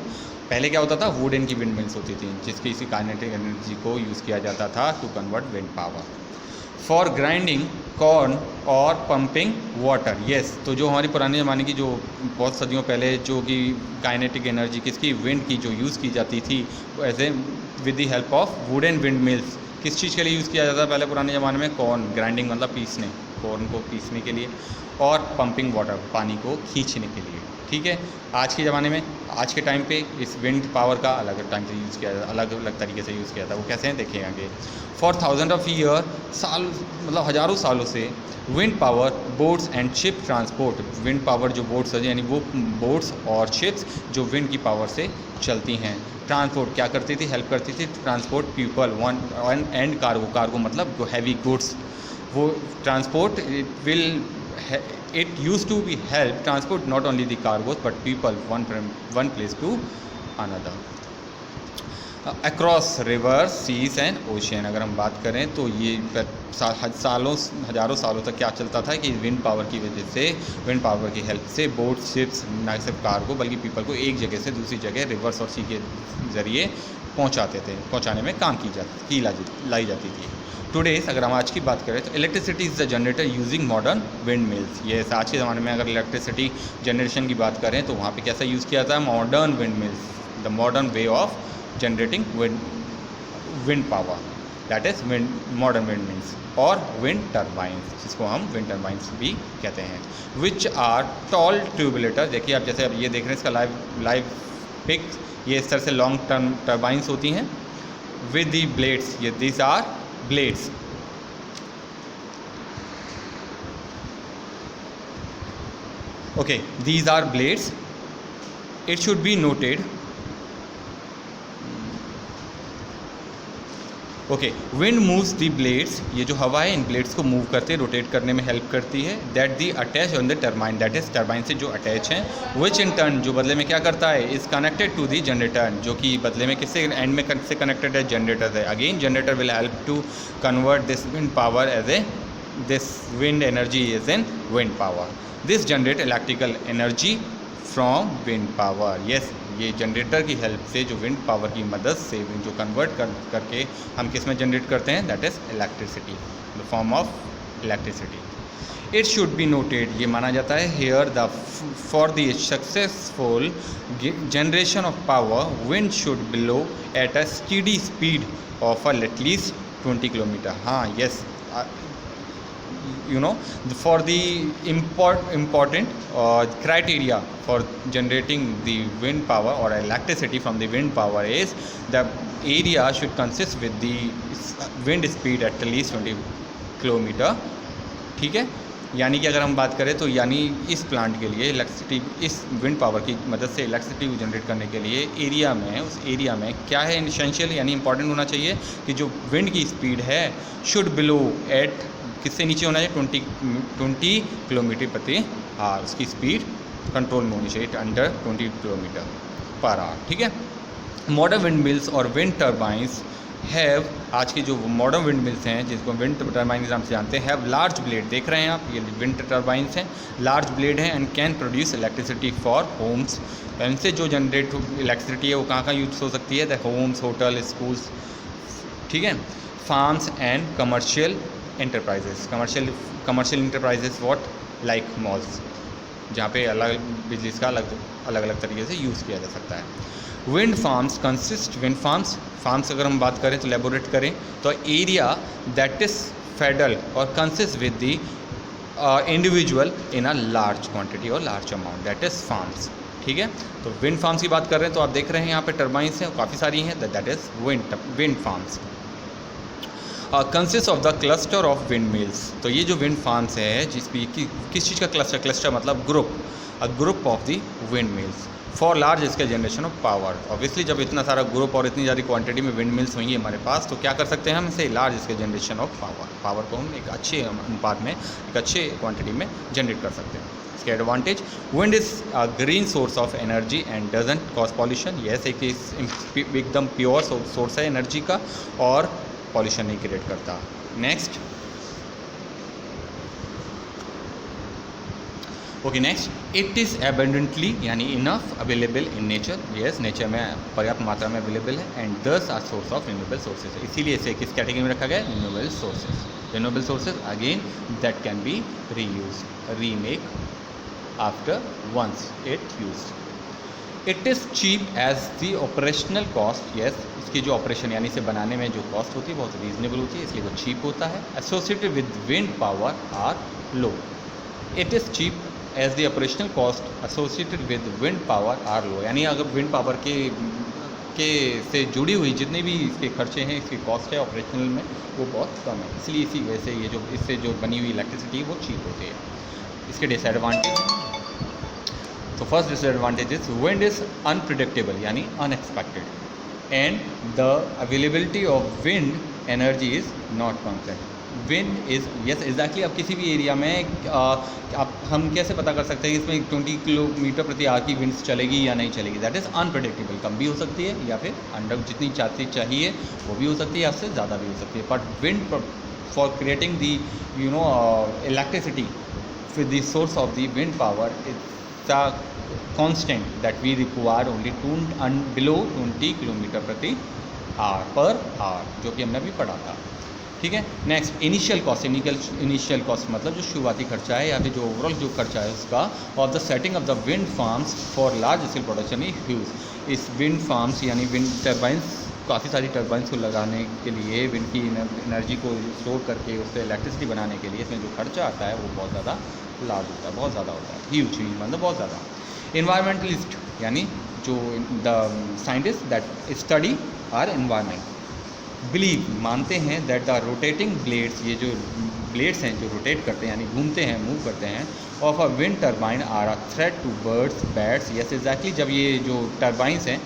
पहले क्या होता था? वुड एंड की विंड मिल्स होती थी जिसकी इसी काइनेटिक एनर्जी को यूज़ किया जाता था to convert wind power for grinding corn और पंपिंग वाटर। येस, तो जो हमारी पुराने ज़माने की जो बहुत सदियों पहले जो कि काइनेटिक एनर्जी किसकी, विंड की, जो यूज़ की जाती थी ऐसे with the help of would and wind mills. किस चीज़ के लिए यूज़ किया जाता था पहले पुराने ज़माने में? कॉर्न, ग्राइंडिंग मतलब पीसने, कॉर्न को पीसने के लिए, और पंपिंग वाटर, पानी को खींचने के लिए। ठीक है, आज के ज़माने में, आज के टाइम पे इस विंड पावर का अलग टाइम से यूज़ किया जाता, अलग अलग तरीके से यूज़ किया जाता है। वो कैसे हैं देखें आगे। फॉर थाउजेंड ऑफ ईयर, साल मतलब हज़ारों सालों से wind power boats and ship transport, wind power जो बोट्स है यानी वो बोट्स और शिप्स जो विंड की पावर से चलती हैं, ट्रांसपोर्ट क्या करती थी? हेल्प करती थी transport people one and cargo, cargo मतलब जो हैवी गुड्स, वो transport it used to be help transport not only the cargos but people one place to another across rivers, seas and ocean। अगर हम बात करें तो ये हज़ारों सालों तक क्या चलता था कि विंड पावर की वजह से, विंड पावर की हेल्प से बोट, शिप्स, ना सिर्फ कार्गो बल्कि पीपल को एक जगह से दूसरी जगह रिवर्स और सी के ज़रिए पहुँचाने में काम लाई जाती थी। टुडेज अगर हम आज की बात करें तो electricity is the generator using modern wind mills. ये आज के ज़माने में अगर इलेक्ट्रिसिटी जनरेशन की बात करें तो वहाँ पे कैसा यूज़ किया जाता है? Modern wind mills, the modern way of generating wind power, that is modern wind mills, और विंड टर्बाइंस, जिसको हम विंड टर्बाइंस भी कहते हैं, विच आर टॉल ट्यूबुलेटर। देखिए आप जैसे अब ये देख रहे हैं इसका लाइव पिक, ये इस तरह से लॉन्ग टर्म टर्बाइंस होती हैं विद दी ब्लेड्स, ये this are blades। Okay, these are blades. It should be noted, okay, wind moves the blades, ये जो हवा है इन ब्लेड्स को मूव करते, रोटेट करने में हेल्प करती है। That the attach on the turbine, that is turbine से जो अटैच हैं, विच इन टर्न जो बदले में क्या करता है, is connected to the generator, जो कि बदले में किससे एंड में से कनेक्टेड है, जनरेटर है। Again generator will help to convert this wind power as a this wind energy is in wind power. This generate electrical energy from wind power. Yes, ये जनरेटर की हेल्प से जो wind power की मदद से जो convert करके हम किस में जनरेट करते हैं, that is electricity, the form of electricity. It should be noted, ये माना जाता है here the for the successful generation of power wind should blow at a steady speed of at least 20 kilometre. हाँ, yes, for the important criteria for generating the wind power or electricity from the wind power is the area should consist with the wind speed at least 20 kilometre, ठीक है। यानी कि अगर हम बात करें तो यानी इस प्लांट के लिए इलेक्ट्रिसिटी, इस विंड पावर की मदद से इलेक्ट्रिसिटी जनरेट करने के लिए एरिया में, उस एरिया में क्या है इसेंशियल यानी इंपॉर्टेंट होना चाहिए कि जो विंड की स्पीड है शुड बिलो एट, किससे नीचे होना चाहिए, 20 किलोमीटर प्रति आवर, उसकी स्पीड कंट्रोल में होनी चाहिए अंडर 20 किलोमीटर पर आवर, ठीक है। मॉडर्न विंड मिल्स और विंड टर्बाइंस हैव, आज की जो मॉडर्न विंड मिल्स हैं जिसको विंड टर्बाइन के नाम से जानते हैं, हैव लार्ज ब्लेड, देख रहे हैं आप ये विंड टर्बाइंस हैं, लार्ज ब्लेड हैं and can produce electricity for homes. इनसे जो जनरेट इलेक्ट्रिसिटी है वो कहाँ यूज हो सकती है, द होम्स, होटल, स्कूल्स, ठीक है, farms and commercial enterprises. Commercial enterprises what, like malls, जहाँ पे अलग बिजली का अलग अलग तरीके से यूज़ किया जा सकता है। Wind farms consist, wind farms अगर हम बात करें तो एलेबोरेट करें तो एरिया दैट इज फेडरल और consist with the individual in a large quantity और large amount, that is farms, ठीक है। तो विंड फार्म्स की बात कर रहे हैं तो आप देख रहे हैं यहाँ पे टर्बाइंस हैं, काफ़ी सारी हैं, that is wind farms. Consist of the cluster of wind mills, तो ये जो विंड फार्म्स है जिसमें किस चीज़ का क्लस्टर मतलब group, a group of the wind mills for large scale generation of power. Obviously जब इतना सारा ग्रुप और इतनी ज़्यादा क्वांटिटी में विंड मिल्स होंगी हमारे पास तो क्या कर सकते हैं हम इसे large scale generation of power को हम एक अच्छे अनुपात में, एक अच्छे क्वांटिटी में जनरेट कर सकते हैं। इसके advantage, wind is a green source of energy and doesn't cause pollution, यह एक एकदम प्योर सोर्स है एनर्जी का और पॉल्यूशन नहीं क्रिएट करता। Next, okay next, it is abundantly यानी enough available in nature, yes nature में पर्याप्त मात्रा में अवेलेबल है and this are source of renewable sources, इसीलिए इसे किस कैटेगरी में रखा गया है, renewable sources. Renewable sources again that can be reuse, remake after once it use. It is cheap as the operational cost, yes इसकी जो ऑपरेशन यानी इसे बनाने में जो कॉस्ट होती है बहुत रीजनेबल होती है इसलिए वो चीप होता है। Associated with wind power are low, it is cheap as the operational cost associated with wind power are low, यानी अगर विंड पावर के से जुड़ी हुई जितने भी इसके खर्चे हैं, इसकी कॉस्ट है ऑपरेशनल में वो बहुत कम है, इसलिए इसी वजह से ये जो इससे जो बनी हुई इलेक्ट्रिसिटी है वो चीप होती है। इसके डिसएडवांटेज, तो first disadvantage is wind is unpredictable यानी unexpected and the availability of wind energy is not constant. Wind is yes exactly, अब किसी भी एरिया में आप हम कैसे पता कर सकते हैं कि इसमें 20 किलोमीटर प्रति आवर की विंड्स चलेगी या नहीं चलेगी, दैट इज़ अनप्रेडिक्टेबल, कम भी हो सकती है या फिर अंडर जितनी चाहिए वो भी हो सकती है, उससे ज़्यादा भी हो सकती है। But wind for creating the electricity with the source of the wind power is the constant that we require only below 20 kilometre प्रति आवर पर आवर, जो कि हमने अभी पढ़ा था, ठीक है। नेक्स्ट, इनिशियल कॉस्ट मतलब जो शुरुआती खर्चा है या फिर जो ओवरऑल जो खर्चा है उसका, of the setting of the wind farms for large scale production is huge. इस विंड फार्म्स यानी विंड टर्बाइंस, काफ़ी सारी टर्बाइंस को लगाने के लिए विंड की एनर्जी को स्टोर करके उससे इलेक्ट्रिसिटी बनाने के लिए इसमें जो खर्चा आता है वो बहुत ज़्यादा लार्ज होता है, बहुत ज़्यादा होता है, ह्यूज मतलब बहुत ज़्यादा। इन्वायरमेंटलिस्ट यानी जो the scientist that study are environment believe मानते हैं दैट द रोटेटिंग ब्लेड्स, ये जो ब्लेड्स हैं जो रोटेट करते हैं यानी घूमते हैं, मूव करते हैं, of a wind turbine are a threat to birds bats, yes exactly, जब ये जो टर्बाइंस हैं,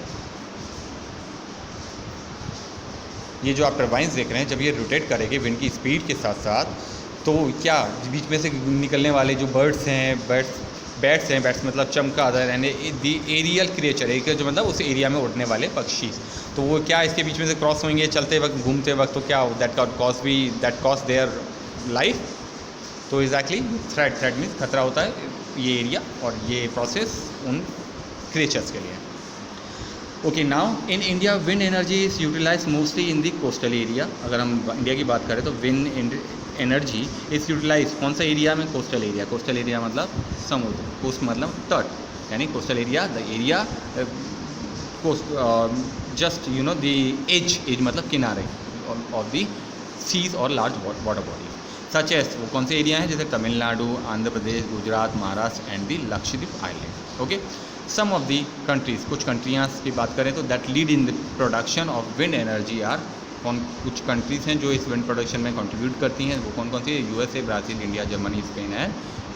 ये जो आप टर्बाइंस देख रहे हैं, जब ये रोटेट करेगी विंड की स्पीड के साथ साथ तो क्या बीच में से निकलने वाले जो बर्ड्स हैं, बैट्स मतलब चमगादड़ यानी दी एरियल क्रिएचर, एक जो मतलब उस एरिया में उड़ने वाले पक्षी, तो वो क्या इसके बीच में से क्रॉस होंगे चलते वक्त, घूमते वक्त, तो क्या दैट कॉज देयर लाइफ। तो एग्जैक्टली थ्रेट मीन्स खतरा होता है ये एरिया और ये प्रोसेस उन क्रिएचर्स के लिए। Okay, now in India wind energy is utilize mostly in the coastal area. अगर हम इंडिया की बात करें तो विंड एनर्जी इज़ यूटिलाइज कौन सा एरिया में, कोस्टल एरिया। कोस्टल एरिया मतलब समुद्र, कोस्ट मतलब तट, यानी coastal area the area coast just the edge मतलब किनारे ऑफ द सीज और large water body. Such as वो कौन से एरिया हैं, जैसे Tamil Nadu, Andhra Pradesh, Gujarat, Maharashtra and the Lakshadweep island. Okay, some of the countries, कुछ कंट्रियाँ की बात करें तो that lead in the production of wind energy are, कुछ कंट्रीज़ हैं जो इस विंड प्रोडक्शन में कंट्रीब्यूट करती हैं, वो कौन कौन सी है, USA, Brazil, India, Germany, Spain and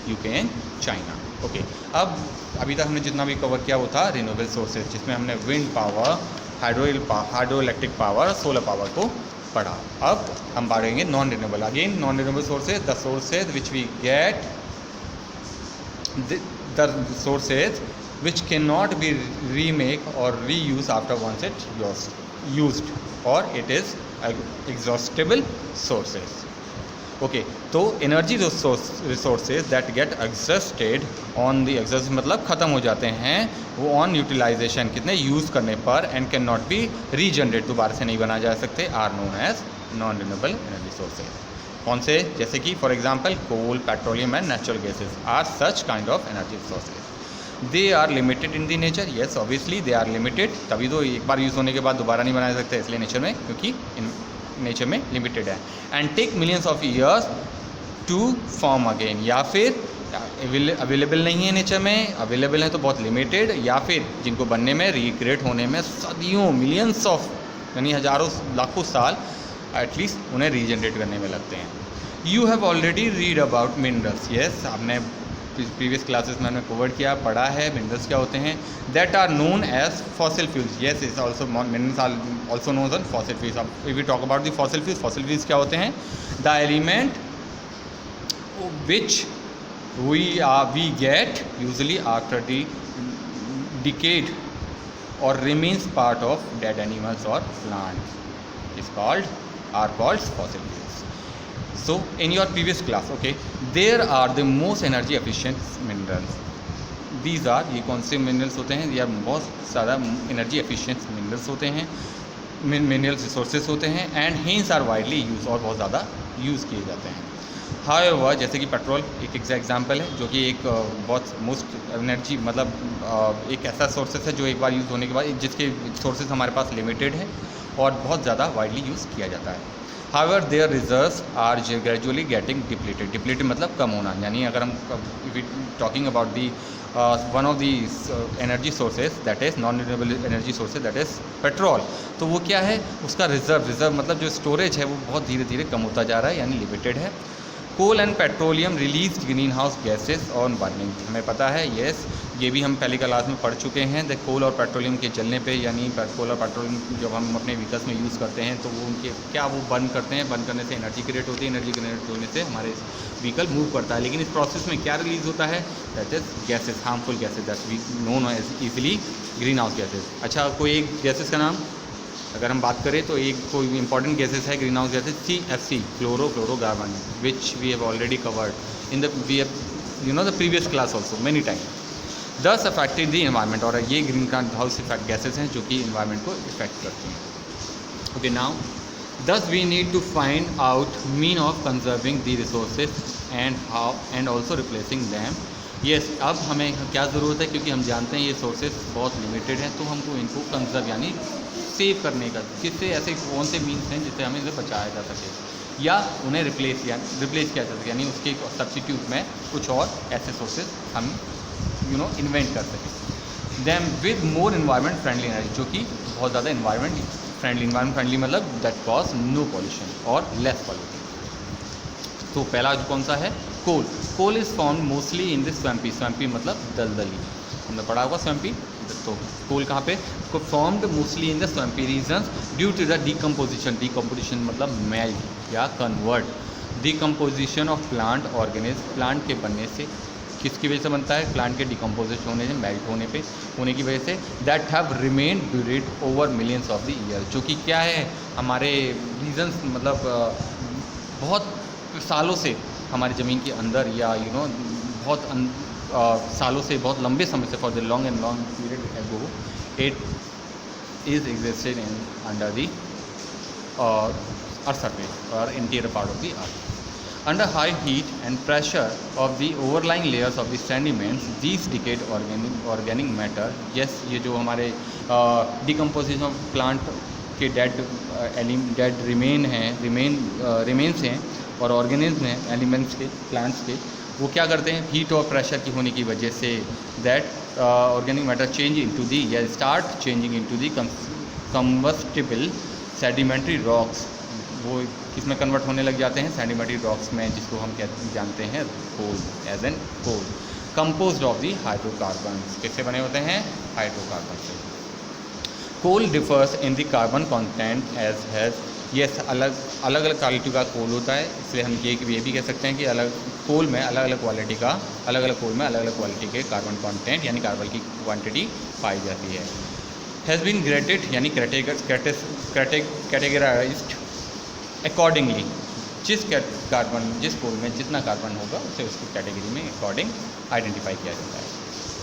UK and China. Okay, अब अभी तक हमने जितना भी कवर किया वो था रिन्यूएबल सोर्सेज, जिसमें हमने wind power, hydro electric power, solar power को पढ़ा। अब हम पढ़ेंगे non renewable. Again non renewable sources, the sources which we get, the sources which cannot be remake or reuse after once it used or it is exhaustible sources. Okay, तो energy resources that get exhausted on the, exhaust मतलब ख़त्म हो जाते हैं वो on utilisation, कितने use करने पर, and can not be regenerate, दोबारा से नहीं बनाए जा सकते, are known as non renewable energy sources. कौन से, जैसे कि for example coal, petroleum and natural gases are such kind of energy resources. They are limited in the nature, yes obviously they are limited, तभी तो एक बार use होने के बाद दोबारा नहीं बनाए सकते, इसलिए नेचर में, क्योंकि इन नेचर में लिमिटेड है। And take millions of years to form again, या फिर अवेलेबल नहीं है नेचर में, अवेलेबल है तो बहुत लिमिटेड, या फिर जिनको बनने में, रिक्रिएट होने में सदियों, मिलियंस ऑफ यानी हज़ारों लाखों साल एटलीस्ट उन्हें रीजनरेट करने में लगते हैं। You have already read about minerals, yes आपने प्रीवियस क्लासेस में हमने कवर किया, पढ़ा है मिनरल्स क्या होते हैं, that are known as fossil fuels, yes is also minerals are also known as fossil fuels. अब if we talk about the fossil fuels क्या होते हैं, the element which we get usually after the decade और remains part of dead animals और plants is called fossil fuels. So in your previous class, okay, there are the most energy efficient minerals. These are, ये कौन से minerals होते हैं, ये बहुत ज़्यादा एनर्जी एफिशिएंट मिनरल्स होते हैं, मिनरल रिसोर्सेज होते हैं, and hence are widely use, और बहुत ज़्यादा यूज़ किए जाते हैं। हाउएवर, जैसे कि पेट्रोल एक एग्जाम्पल है, जो कि एक बहुत मोस्ट एनर्जी मतलब एक ऐसा सोर्सेस है जो एक बार यूज़ होने के बाद, जिसके सोर्सेज हमारे पास लिमिटेड है और बहुत ज़्यादा वाइडली यूज़ किया जाता है। However there reserves are gradually getting depleted मतलब कम होना, यानी अगर हम talking about the one of the energy sources that is non renewable energy sources that is petrol, तो वो क्या है, उसका रिजर्व मतलब जो स्टोरेज है वो बहुत धीरे धीरे कम होता जा रहा है, यानी लिमिटेड है। Coal and petroleum release green house gases on burning, हमें पता है, येस ये भी हम पहली क्लास में पढ़ चुके हैं। द कोल और पेट्रोलियम के जलने पे, यानी कोल और पेट्रोलियम जब हम अपने व्हीकल्स में यूज़ करते हैं तो वो उनके क्या वो बर्न करते हैं, बर्न करने से एनर्जी क्रिएट होती है, एनर्जी क्रिएट होने से हमारे व्हीकल मूव करता है, लेकिन इस प्रोसेस में क्या रिलीज़ होता है, that is gases, harmful gases that we known as easily green house gases. अच्छा, कोई एक गैसेज का नाम अगर हम बात करें तो एक कोई इंपॉर्टेंट गैसेस है green house gases, CFC chlorofluorocarbon, which we have already covered in the the previous class also many time, thus affected the environment, और ये ग्रीन हाउस इफेक्ट गैसेस हैं जो कि इन्वायरमेंट को इफेक्ट करती हैं। Okay, now thus we need to find out mean of conserving the resources and also replacing them. Yes, अब हमें क्या ज़रूरत है, क्योंकि हम जानते हैं ये सोर्सेज बहुत लिमिटेड हैं, तो हमको इनको कंजर्व यानी सेव करने का, किससे, ऐसे कौन से मीन्स हैं जिससे हमें इसे बचाया जा सके या उन्हें रिप्लेस किया जा सके, यानी उसके सब्स्टिट्यूट में कुछ और ऐसे सोर्सेज हम इन्वेंट कर सकें। Them with more environment friendly energy, जो कि बहुत ज़्यादा इन्वायरमेंट फ्रेंडली मतलब दैट कॉज नो पॉल्यूशन और लेस पॉल्यूशन। तो पहला जो कौन सा है, coal is found mostly in the swampy मतलब दलदली, हमने पढ़ा होगा स्वैम्पी। तो कोल कहाँ पे, formed mostly in the swampy regions due to the decomposition मतलब मेल्ट या convert, decomposition of plant organism, plant के बनने से, किसकी वजह से बनता है, प्लांट के डिकम्पोजिशन होने से, मेल्ट होने की वजह से, दैट हैव रिमेन्ड ड्यूरेड over millions of the year, जो कि क्या है, हमारे रीजन्स मतलब बहुत सालों से हमारी ज़मीन के अंदर या बहुत सालों से, बहुत लंबे समय से, for the long period ago it is existed in under the earth surface और interior part of the earth. Under high heat and pressure of the overlying layers of the sediments, these decayed organic matter, yes, ये जो हमारे decomposition of plant के dead remains हैं, और organism हैं, elements के, plants के, वो क्या करते हैं, हीट और प्रेशर की होने की वजह से that organic matter change into the या start changing into the combustible sedimentary rocks, वो किस में कन्वर्ट होने लग जाते हैं, सेडिमेंट्री रॉक्स में, जिसको हम जानते हैं coal, as an coal, composed of the hydrocarbons, किससे बने होते हैं, हाइड्रोकार्बन से। Coal differs in the carbon content as has, yes अलग अलग क्वालिटी का कोल होता है, इसलिए हम ये भी कह सकते हैं कि अलग कोल में अलग अलग क्वालिटी का, अलग अलग कोल में अलग अलग क्वालिटी के कार्बन कंटेंट यानी कार्बन की क्वांटिटी पाई जाती है। हैज़ बीन ग्रेडेड यानी कैटेगराइज्ड अकॉर्डिंगली, जिस कोल में जितना कार्बन होगा उसे उसकी कैटेगरी में अकॉर्डिंग आइडेंटिफाई किया जाता है,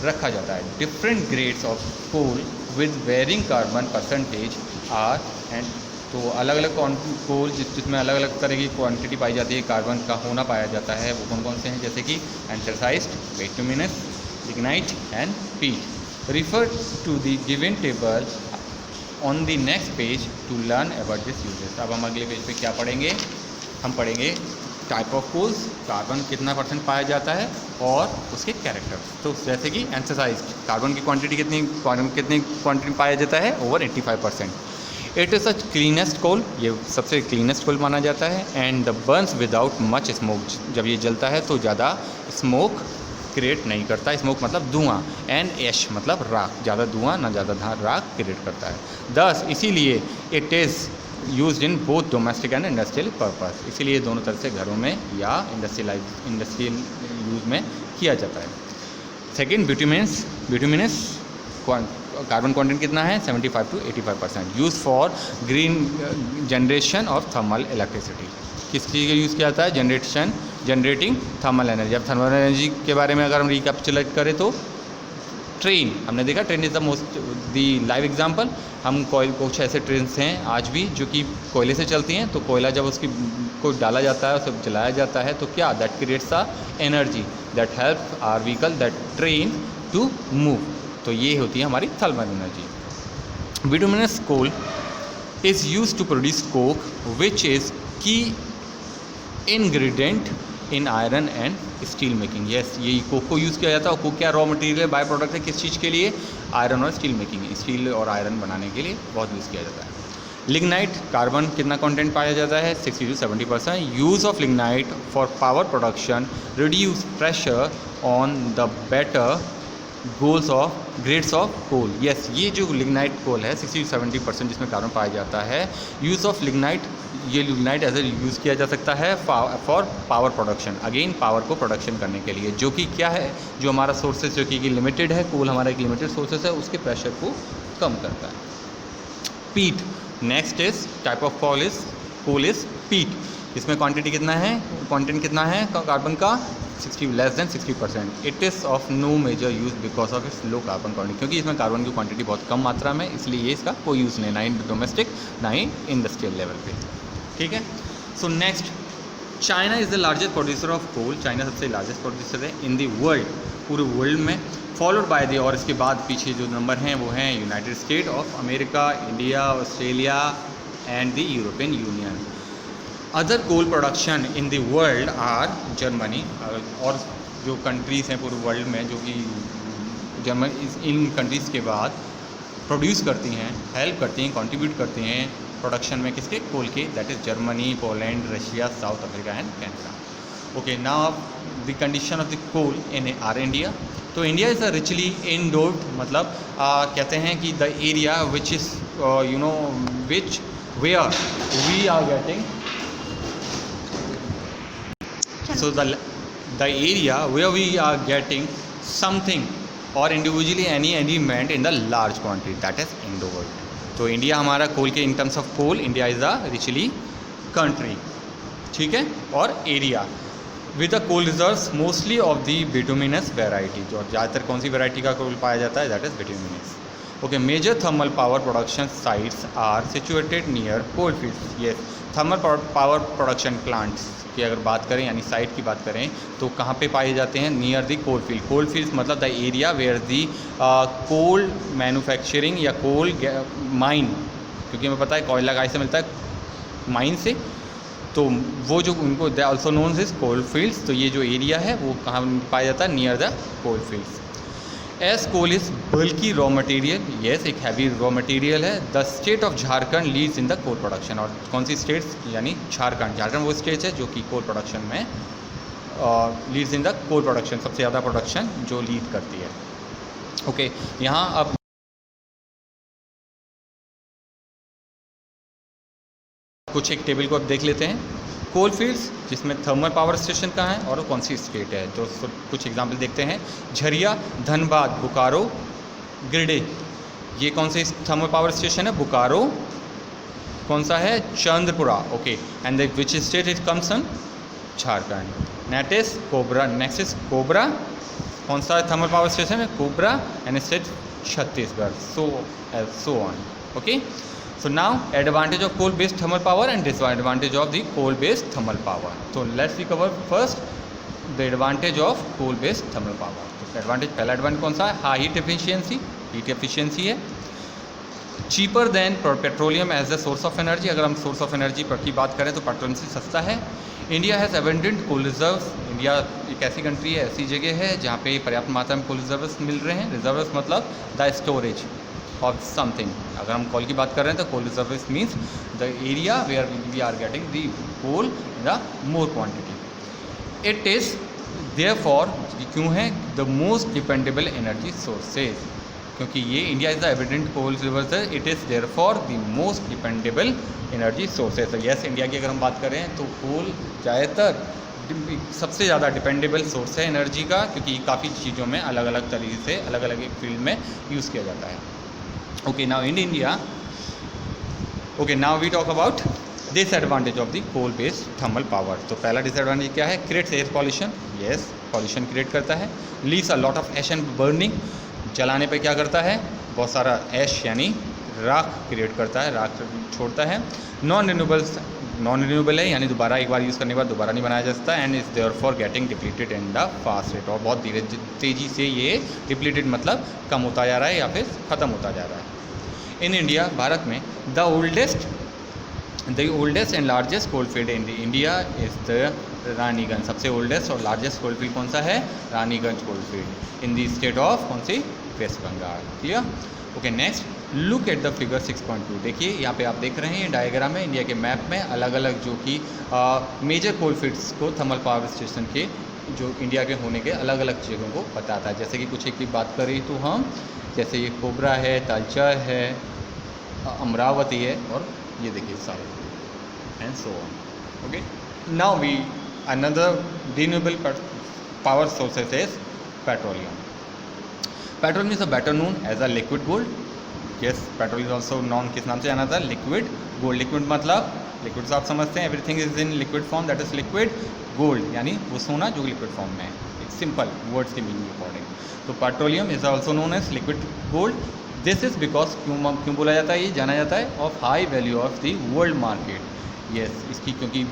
रखा जाता है। Different grades of coal with varying carbon percentage are and, तो अलग अलग कोल जिसमें अलग अलग तरह की क्वांटिटी पाई जाती है, कार्बन का होना पाया जाता है, वो कौन कौन से हैं, जैसे कि anthracite, bituminous, lignite and peat. Refer to the given table on the next page to learn about this uses. अब हम अगले पेज पे क्या पढ़ेंगे, हम पढ़ेंगे टाइप ऑफ कोल्स, कार्बन कितना परसेंट पाया जाता है और उसके कैरेक्टर्स। तो जैसे कि एंथ्रासाइट, कार्बन की क्वांटिटी कितनी क्वांटिटी पाया जाता है, over 85%। It is a cleanest coal, ये सबसे क्लीनेस्ट कोल माना जाता है, and the Burns without much smoke, जब ये जलता है तो ज़्यादा स्मोक क्रिएट नहीं करता, स्मोक मतलब धुआं, एंड ऐश मतलब राख, ज़्यादा धुआं ना ज़्यादा राख क्रिएट करता है। दस इसीलिए it is used in both domestic and industrial purpose, इसीलिए दोनों तरह से घरों में या इंडस्ट्रियल यूज में किया जाता है। सेकेंड, बिटुमिनस कार्बन कंटेंट कितना है, 75 to 85%, use for green generation of thermal electricity, किस चीज़ का यूज़ किया जाता है, जनरेटिंग थर्मल एनर्जी। अब थर्मल एनर्जी के बारे में अगर हम रिकैपिचुलेट करें तो ट्रेन, हमने देखा train is the most the live example. हम कुछ ऐसे ट्रेन हैं आज भी जो कि कोयले से चलती हैं, तो कोयला जब उसकी को डाला जाता है, उसे जलाया जाता है, तो क्या that creates a energy that help our vehicle that train to move, तो ये होती है हमारी thermal energy. Bituminous coal is use to produce coke which is key ingredient in iron and steel making. Yes, ये coke को use किया जाता है, और कोक क्या रॉ मटेरियल है, बाय प्रोडक्ट है, किस चीज़ के लिए, आयरन और स्टील मेकिंग, स्टील और आयरन बनाने के लिए बहुत यूज़ किया जाता है। लिग्नाइट, कार्बन कितना कंटेंट पाया जाता है, 60 to 70%, use of lignite for power production, reduce pressure on the better goals of grades of coal. Yes, ये जो लिग्नाइट कोल है 60 to 70% जिसमें कार्बन पाया जाता है, यूज़ ऑफ लिग्नाइट, ये लिग्नाइट एज ए यूज़ किया जा सकता है for power production, again power को प्रोडक्शन करने के लिए, जो कि क्या है, जो हमारा सोर्सेज जो कि लिमिटेड है, कोल हमारा एक लिमिटेड सोर्सेज है, उसके प्रेशर को कम करता है। Peat, next is type of coal is peat, इसमें क्वांटिटी कितना है, कंटेंट कितना है कार्बन का, 60 less than 60%। It is of no major use because of its low carbon quantity, क्योंकि इसमें कार्बन की क्वांटिटी बहुत कम मात्रा में, इसलिए ये इसका कोई यूज़ नहीं, ना ही डोमेस्टिक ना ही इंडस्ट्रियल लेवल पे। ठीक है, so next, China is the largest producer of coal, China सबसे लार्जेस्ट प्रोड्यूसर है इन द वर्ल्ड, पूरे वर्ल्ड में, फॉलोड बाय द, और इसके बाद पीछे जो नंबर हैं वो हैं United State of America, India, Australia and the European Union. Other coal production in the world are Germany, और जो कंट्रीज़ हैं पूरे वर्ल्ड में जो कि जर्मनी इन कंट्रीज़ के बाद प्रोड्यूस करती हैं, हेल्प करती हैं, कंट्रीब्यूट करती हैं प्रोडक्शन में किसके, कोल के, that is Germany, Poland, Russia, South Africa and Canada. Okay, now the condition of the coal in our India, तो India is a richly endowed, मतलब कहते हैं कि the area which is you know which where we are getting, so the area where we are getting something or individually any element in the large quantity, that is indoor। तो India हमारा coal के, in terms of coal, India is a richly country, ठीक है, और area with the coal reserves mostly of the bituminous variety, जो ज़्यादातर कौन सी variety का कोल पाया जाता है, that is bituminous. Okay, major thermal power production sites are situated near coal fields. ये थर्मल पावर प्रोडक्शन प्लांट्स की अगर बात करें, यानी साइट की बात करें, तो कहाँ पे पाए जाते हैं, near the coal field. Coal fields मतलब the area where the coal manufacturing या कोल माइन, क्योंकि हमें पता है कोयला कहाँ से मिलता है, माइन से, तो वो जो उनको they also known is coal fields, तो ये जो एरिया है वो कहाँ पाया जाता है, near the coal fields. As coal is बल्कि रॉ मटेरियल, यस एक हैवी रॉ मटेरियल है। The state of Jharkhand leads in the coal production, और कौन सी स्टेट्स, यानी झारखंड, झारखंड वो स्टेट है जो कि कोल प्रोडक्शन में leads in the coal production, सबसे ज़्यादा प्रोडक्शन जो लीड करती है। ओके यहाँ अब कुछ एक टेबल को अब देख लेते हैं। कोल फील्ड्स जिसमें थर्मल पावर स्टेशन कहाँ है और कौन सी स्टेट है, तो कुछ एग्जाम्पल देखते हैं। झरिया, धनबाद, बोकारो, गिरडे, ये कौन से थर्मल पावर स्टेशन है, बोकारो, कौन सा है, Chandrapura. Okay and which state it comes in, Jharkhand. Next cobra, next is cobra, कौन सा थर्मल पावर स्टेशन है, cobra, and state Chhattisgarh, so on. Okay so now advantage of coal based thermal power and disadvantage of the coal based thermal power. So let's we cover first the advantage of coal based thermal power. तो advantage, पहला advantage कौन सा है, high heat efficiency, heat efficiency है। Cheaper than petroleum as the source of energy, अगर हम source of energy पर की बात करें तो पेट्रोलियम से सस्ता है। India has abundant coal reserves, India एक ऐसी कंट्री है, ऐसी जगह है जहाँ पे पर्याप्त मात्रा में कोल रिजर्व्स मिल रहे हैं। रिजर्व्स मतलब द स्टोरेज ऑफ समथिंग, अगर हम कोल की बात कर रहे हैं तो coal reserves means the area where we are getting the coal in the more quantity. It is therefore, क्यों है, the most dependable energy sources, क्योंकि ये India is the evident coal reserves है, it is therefore the most dependable energy sources. तो yes India की अगर हम बात करें तो कोल ज़्यादातर सबसे ज़्यादा डिपेंडेबल सोर्स है एनर्जी का, क्योंकि काफ़ी चीज़ों में अलग अलग तरीके से अलग अलग फील्ड में यूज़ किया जाता है। Okay, now in India, okay, now we talk about disadvantage of the coal based thermal power. तो पहला डिसएडवांटेज क्या है, creates air pollution, yes pollution create करता है। Leaves a lot of ash and burning, जलाने पे क्या करता है, बहुत सारा एश यानी राख क्रिएट करता है, राख छोड़ता है। नॉन रिन्यूएबल है, यानी दोबारा एक बार यूज़ करने के बाद दोबारा नहीं बनाया जा सकता। And is therefore getting depleted in the fast rate, और बहुत तेज़ी से ये डिप्लीटेड मतलब कम होता जा रहा है या फिर ख़त्म होता जा रहा है। इन इंडिया, भारत में, the oldest and largest coal field in India is the Raniganj, सबसे ओल्डेस्ट और लार्जेस्ट कोल फील्ड कौन सा है, Raniganj coal field in the state of कौन सी, West Bengal. Clear. Okay next look at the figure 6.2, देखिए यहाँ पे आप देख रहे हैं ये डायग्राम में इंडिया के मैप में अलग अलग जो कि मेजर कोल फील्ड्स को थर्मल पावर स्टेशन के जो इंडिया के होने के अलग अलग जगहों को बताता है। जैसे कि कुछ एक की बात करें तो हम, जैसे ये कोबरा है, तालचर है, अमरावती है, और ये देखिए सारे and so on. Okay now we another renewable power sources is petroleum. Petroleum is a better known as a liquid gold, yes petrol is also known, किस नाम से जाना था, लिक्विड गोल्ड। लिक्विड मतलब लिक्विड आप समझते हैं, everything is in liquid form, that is liquid gold, यानी वो सोना जो लिक्विड फॉर्म में है, एक सिंपल वर्ड्स के मीनिंग अकॉर्डिंग। तो petroleum is also known as liquid gold. This is because क्यों बोला जाता है, ये जाना जाता है of high value of the world market. Yes इसकी, क्योंकि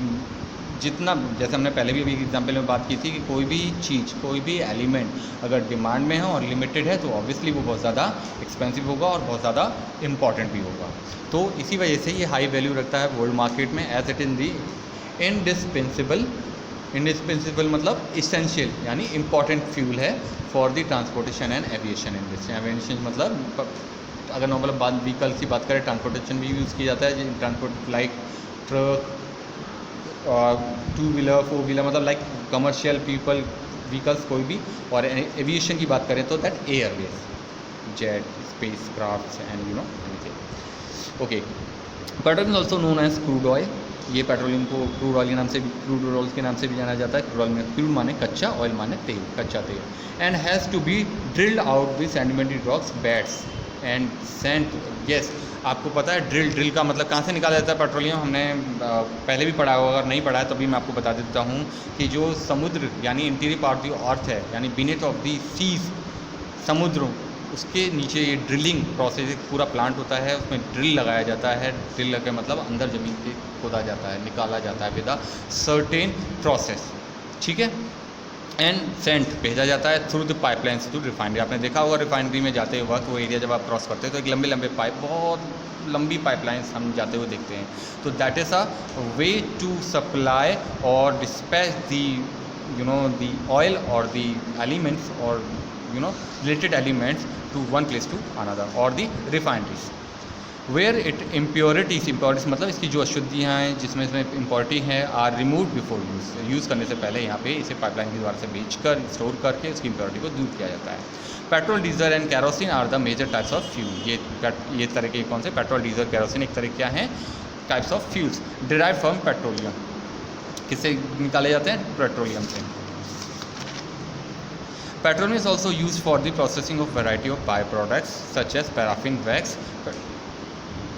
जितना, जैसे हमने पहले भी एग्जाम्पल में बात की थी कि कोई भी चीज़, कोई भी एलिमेंट अगर डिमांड में है और लिमिटेड है तो ऑब्वियसली वो बहुत ज़्यादा एक्सपेंसिव होगा और बहुत ज़्यादा इम्पॉर्टेंट भी होगा। तो इसी वजह से ये हाई वैल्यू रखता है वर्ल्ड मार्केट में, as it in the indispensable मतलब इसेंशियल यानी इम्पॉर्टेंट फ्यूल है for the transportation and aviation industry. Aviation मतलब अगर नॉर्मल व्हीकल्स की बात करें, ट्रांसपोर्टेशन भी यूज़ किया जाता है, transport like truck, two wheeler, four wheeler, मतलब लाइक कमर्शियल पीपल व्हीकल्स कोई भी। और एविएशन की बात करें तो that airways, jet, space craft and you know anything. Okay petroleum also known as crude oil, ये पेट्रोलियम को क्रूड ऑयल के नाम से भी, क्रूड ऑयल के नाम से भी जाना जाता है। क्रूड ऑयल में क्रूड माने कच्चा, ऑयल माने तेल, कच्चा तेल। And has to be drilled out with sedimentary rocks, beds and sand. Yes आपको पता है ड्रिल का मतलब कहाँ से निकाला जाता है पेट्रोलियम, हमने पहले भी पढ़ा होगा, अगर नहीं पढ़ा है तो भी मैं आपको बता देता हूँ कि जो समुद्र यानी इंटीरियर पार्ट ऑफ द अर्थ है, यानी बीनेथ ऑफ द सीज, समुद्र, उसके नीचे ये ड्रिलिंग प्रोसेस, एक पूरा प्लांट होता है, उसमें ड्रिल लगाया जाता है। ड्रिल लगे मतलब अंदर ज़मीन पे खोदा जाता है, निकाला जाता है विद अ सर्टेन प्रोसेस, ठीक है। एंड सेंट भेजा जाता है through the pipelines to refinery. आपने देखा होगा रिफाइनरी में जाते वक्त वो एरिया जब आप क्रॉस करते हैं तो एक लंबे लंबे पाइप, बहुत लंबी पाइपलाइंस हम जाते हुए देखते हैं। तो that is a way to supply और डिस्पैच दी ऑयल और दी एलिमेंट्स और related elements to one place to another or the refineries where it impurities मतलब इसकी जो अशुद्धियाँ हैं जिसमें इसमें इम्प्योरिटी है आर रिमूव बिफोर यूज़ करने से पहले यहाँ पे इसे पाइपलाइन के द्वारा से बेचकर स्टोर करके उसकी इम्प्योरिटी को दूर किया जाता है। Petrol, diesel and kerosene are the major types of fuel. ये तरह के कौन से? पेट्रोल, डीजल, कैरोसिन एक तरह क्या हैं? Types of fuels derive from petroleum. किससे निकाले जाते हैं? पेट्रोलियम से। Petroleum is also used for the processing of variety of byproducts such as paraffin wax.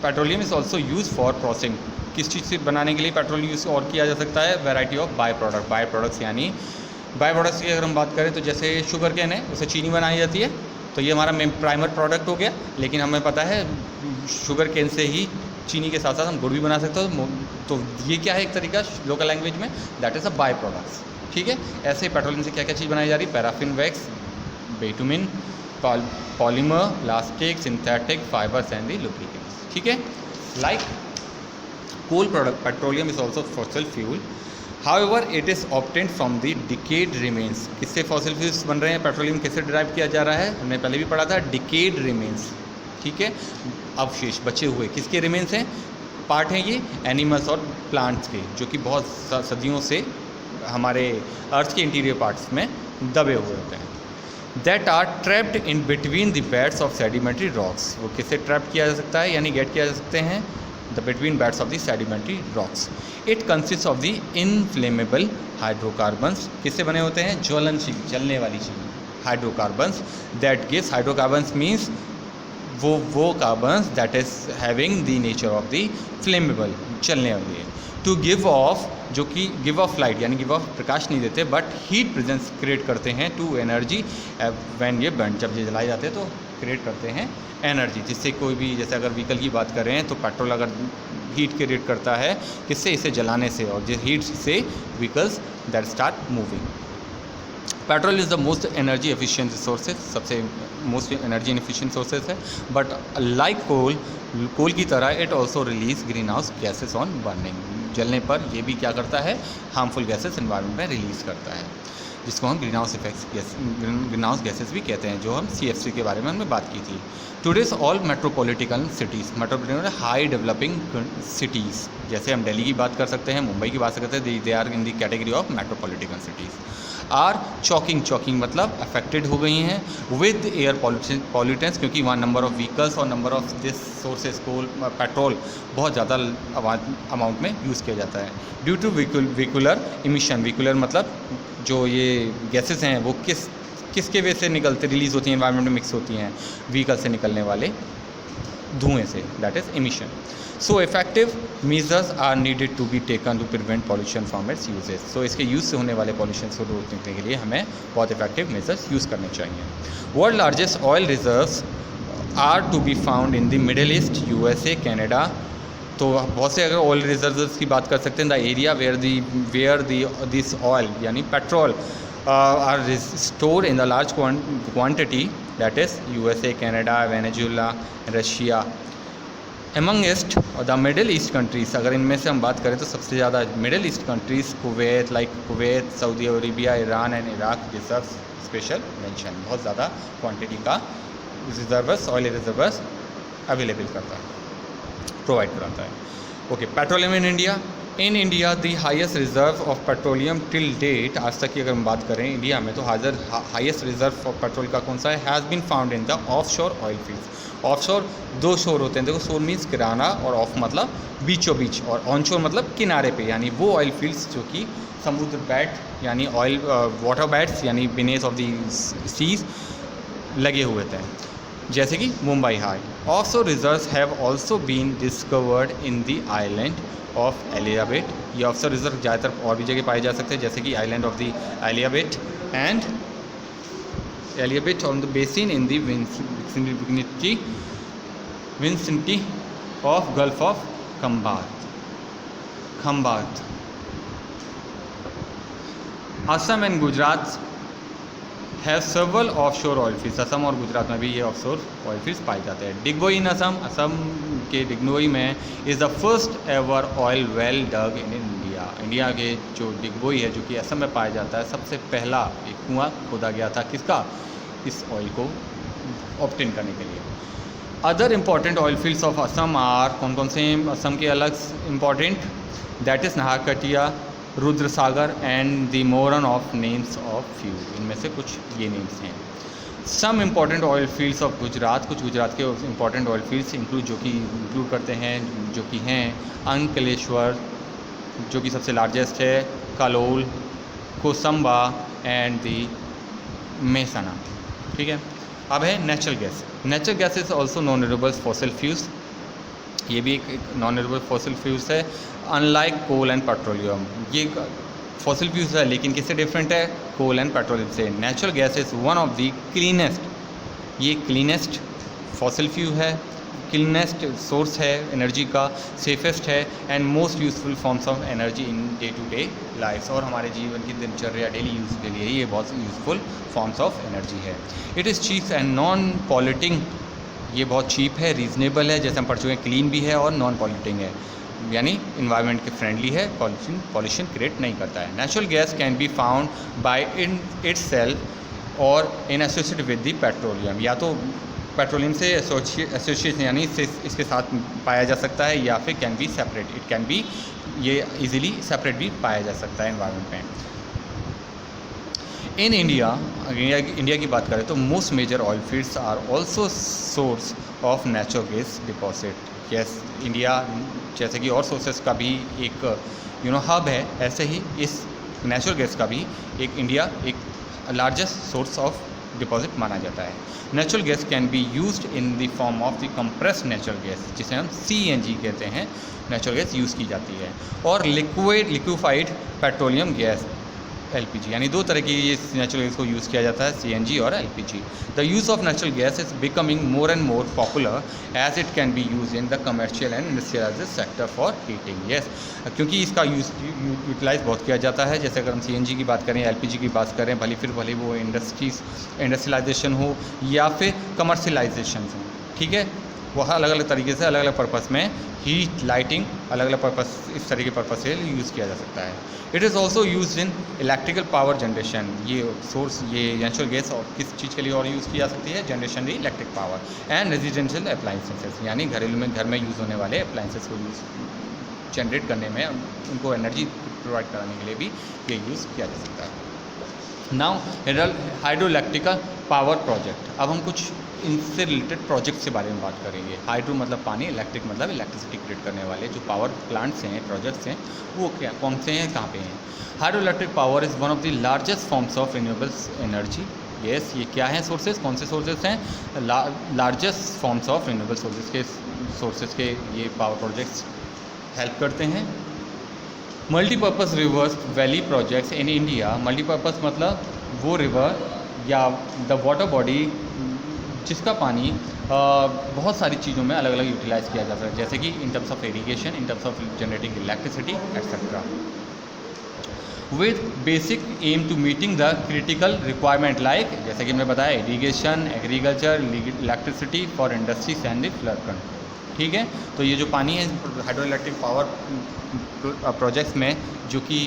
Petroleum is also used for processing. किस चीज़ से बनाने के लिए पेट्रोल यूज़ और किया जा सकता है? वैरायटी ऑफ बाई प्रोडक्ट्स यानी बाई प्रोडक्ट्स की अगर हम बात करें तो जैसे शुगर केन है, उसे चीनी बनाई जाती है, तो ये हमारा प्राइमर प्रोडक्ट हो गया। लेकिन हमें पता है शुगर केन से ही चीनी के साथ साथ हम गुड़ भी बना सकते हो। तो ये क्या है एक तरीका लोकल लैंग्वेज में? That is a by products. ठीक है। ऐसे ही पेट्रोलियम से क्या क्या चीज़ बनाई जा रही? Paraffin wax, bitumen, polymer, plastic, synthetic fibres and the lubricants. ठीक है। Like coal product, petroleum is also fossil fuel, however it is obtained from the decayed remains. किससे फॉसिल फ्यूल्स बन रहे हैं? पेट्रोलियम किससे डिराइव किया जा रहा है? हमने पहले भी पढ़ा था, डिकेड रिमेन्स। ठीक है। अवशेष बचे हुए किसके रिमेन्स हैं? पार्ट हैं ये एनिमल्स और प्लांट्स के, जो कि बहुत सदियों से हमारे अर्थ के इंटीरियर पार्ट्स में दबे हुए होते हैं। That are trapped in between the beds of sedimentary rocks. वो किससे ट्रैप किया जा सकता है यानी गेट किया जा सकते हैं? The between beds of the sedimentary rocks. It consist of the inflammable hydrocarbons. किससे बने होते हैं? ज्वलनशील, जलने वाली चीज़, hydrocarbons. That gives, hydrocarbons means वो carbons that is having the nature of the flammable, चलने वाली है। टू गिव ऑफ, जो कि गिव ऑफ लाइट यानी गिव ऑफ प्रकाश नहीं देते, बट हीट प्रेजेंस क्रिएट करते हैं। टू एनर्जी व्हेन ये बर्न, जब ये जलाए जाते हैं तो क्रिएट करते हैं एनर्जी, जिससे कोई भी, जैसे अगर व्हीकल की बात करें तो पेट्रोल अगर हीट क्रिएट करता है किससे? इसे जलाने से, और जिस हीट से vehicles that start moving. Petrol is the most energy efficient resources, सबसे मोस्ट एनर्जी एफिशिएंट सोर्सेज है। बट लाइक कोल की तरह it also release green house gases on burning. जलने पर ये भी क्या करता है? हार्मफुल गैसेस एनवायरनमेंट में रिलीज़ करता है, जिसको हम green house effects green house gases भी कहते हैं, जो हम CFC के बारे में हमने बात की थी। Today's all metropolitical cities, metropolitan high developing cities, जैसे हम दिल्ली की बात कर सकते हैं, मुंबई की बात कर सकते हैं, they are in the category of metropolitan cities. Are choking मतलब अफेक्टेड हो गई हैं विद एयर पॉल्यूटेंस, क्योंकि वहाँ नंबर ऑफ व्हीकल्स और number of this sources coal petrol बहुत ज़्यादा अमाउंट में यूज़ किया जाता है। Due to vehicular emission, vehicular मतलब जो ये गैसेस हैं वो किसके वे से निकलते रिलीज़ होती हैं, एनवायरनमेंट में मिक्स होती हैं व्हीकल से निकलने वाले धुएँ से, that is emission. So effective measures are needed to be taken to prevent pollution from its uses. So इसके यूज़ से होने वाले पॉल्यूशन को रोकने के लिए हमें बहुत इफेक्टिव मेजर्स यूज़ करने चाहिए। World largest oil reserves are to be found in the middle east, USA, Canada. तो बहुत से अगर ऑयल रिजर्व्स की बात कर सकते हैं, the area where this oil यानी petrol are store in the large quantity, that is USA, Canada, Venezuela, Russia. Amongst the middle East countries, अगर इनमें से हम बात करें तो सबसे ज़्यादा Middle East countries Kuwait, Saudi Arabia, Iran and Iraq deserve special mention. बहुत ज़्यादा क्वांटिटी का रिजर्वर्स, ऑयल रिजर्वर्स अवेलेबल करता है, प्रोवाइड कराता है। Okay, petroleum in India the highest reserve of petroleum till date, आज तक की अगर हम बात करें इंडिया में तो हाईएस्ट रिजर्व ऑफ पेट्रोल का कौन सा है? Has been found in the off shore oil fields. Off shore दो शोर होते हैं, देखो, शोर मीन्स किराना और ऑफ मतलब बीचों बीच, और ऑन शोर मतलब किनारे पे, यानी वो ऑयल फील्ड्स जो कि समुद्र बैठ यानी ऑयल वाटर बैट्स यानी बिनेस ऑफ दी सीज लगे हुए थे, जैसे कि Mumbai High. Offshore reserves have also been discovered in the island of Elizabeth. ये ऑफशोर रिजर्व ज़्यादातर और भी जगह पाए जा सकते हैं, जैसे कि island of the Elizabeth and on the basin in the vicinity of Gulf of Khambhat. Assam and Gujarat have several offshore oil fields. Assam और गुजरात में भी ये ऑफशोर ऑयल फील्ड्स पाए जाते हैं। डिगबोई इन असम, असम के डिगबोई में is the first ever oil well dug in India. India के जो डिगबोई है जो कि असम में पाया जाता है, सबसे पहला एक कुआं खोदा गया था किसका, इस ऑयल को ऑब्टेन करने के लिए। Other important oil fields of Assam are, कौन कौन से असम के अलग important, that is Naharkatiya, Rudrasagar and the Moran of names of few. इनमें से कुछ ये नेम्स हैं। Some important oil fields of Gujarat, कुछ गुजरात के इम्पॉर्टेंट ऑयल फील्ड्स इंक्लूड करते हैं जो कि हैं अंकलेश्वर जो कि सबसे लार्जेस्ट है, कलोल, कोसंबा एंड दी मेहसाना। ठीक है। अब है natural gas. Natural gas is also non renewable fossil fuels. ये भी एक नॉन रिन्यूएबल फॉसिल फ्यूल्स है। अनलाइक कोल एंड पेट्रोलियम, ये फॉसिल फ्यूल्स है लेकिन किससे डिफरेंट है, कोल एंड पेट्रोलियम से। Natural gas is one of the cleanest, ये क्लीनेस्ट फॉसिल फ्यूल है, क्लीनेस्ट सोर्स है एनर्जी का, सेफेस्ट है and most useful forms of energy in day to day life. और हमारे जीवन की दिनचर्या डेली यूज़ के लिए ये बहुत यूज़फुल फॉर्म्स ऑफ एनर्जी है। It is cheap and non polluting, ये बहुत चीप है, रीजनेबल है, जैसे हम पढ़ चुके हैं, क्लीन भी है और नॉन पॉल्यूटिंग है, यानी इन्वायरमेंट के फ्रेंडली है, पॉल्यूशन क्रिएट नहीं करता है। Natural gas can be found by in itself और इन एसोसिएटेड विद द पेट्रोलियम, या तो पेट्रोलियम से एसोसिएशन यानी इसके साथ पाया जा सकता है, या फिर can be separate, it can B, ये इजीली सेपरेट भी पाया जा सकता है इन्वायरमेंट में। इन इंडिया की बात करें तो most major oil fields are also source of natural gas deposit. Yes, India जैसे कि और सोर्सेस का भी एक हब है, ऐसे ही इस नेचुरल गैस का भी इंडिया एक लार्जेस्ट सोर्स ऑफ डिपॉजिट माना जाता है। Natural gas can be used in the form of the compressed natural gas, जिसे हम CNG कहते हैं, नेचुरल गैस यूज़ की जाती है। और लिक्विफाइड पेट्रोलियम गैस LPG, यानी दो तरह की इस नेचुरल गैस को यूज़ किया जाता है, CNG और LPG। The use of natural gas is becoming more and more popular as it can be use in the commercial and industrial sector for heating. Yes, क्योंकि इसका यूटिलाइज बहुत किया जाता है। जैसे अगर हम CNG की बात करें, LPG की बात करें, भले वो इंडस्ट्रियलाइजेशन हो या फिर कमर्शलाइजेशन हो, ठीक है, वह अलग अलग तरीके से अलग अलग पर्पस में हीट, लाइटिंग, अलग अलग पर्पस, इस तरह के पर्पस से यूज़ किया जा सकता है। It is also use in electrical power generation. ये सोर्स, ये नेचुरल गैस और किस चीज़ के लिए और यूज़ की जा सकती है, generation the electric power and residential appliances, यानी घरेलू में घर में यूज़ होने वाले अप्लाइंसेस को जनरेट करने में, उनको एनर्जी प्रोवाइड कराने के लिए भी ये यूज़ किया जा सकता है। Now hydro electrical power project. अब हम कुछ इनसे रिलेटेड प्रोजेक्ट के बारे में बात करेंगे। हाइड्रो मतलब पानी, इलेक्ट्रिक मतलब इलेक्ट्रिसिटी क्रिएट करने वाले जो पावर प्लांट्स हैं, प्रोजेक्ट्स हैं, वो क्या, कौन से हैं, कहाँ पे हैं। Hydro electric power is one of the largest forms of renewables energy. Yes, ये क्या हैं सोर्सेज, कौन से सोर्सेज हैं, largest forms of renewable sources के ये पावर प्रोजेक्ट्स हेल्प करते हैं। Multipurpose reverse valley projects in India. Multipurpose मतलब वो रिवर या द वाटर बॉडी जिसका पानी बहुत सारी चीज़ों में अलग अलग यूटिलाइज किया जा सकता है, जैसे कि in terms of irrigation, in terms of generating electricity etcetera, with basic aim to meeting the critical requirement like, जैसे कि मैंने बताया, irrigation, agriculture, electricity for industries and the flood control. ठीक है, तो ये जो पानी है हाइड्रो इलेक्ट्रिक पावर प्रोजेक्ट्स में, जो कि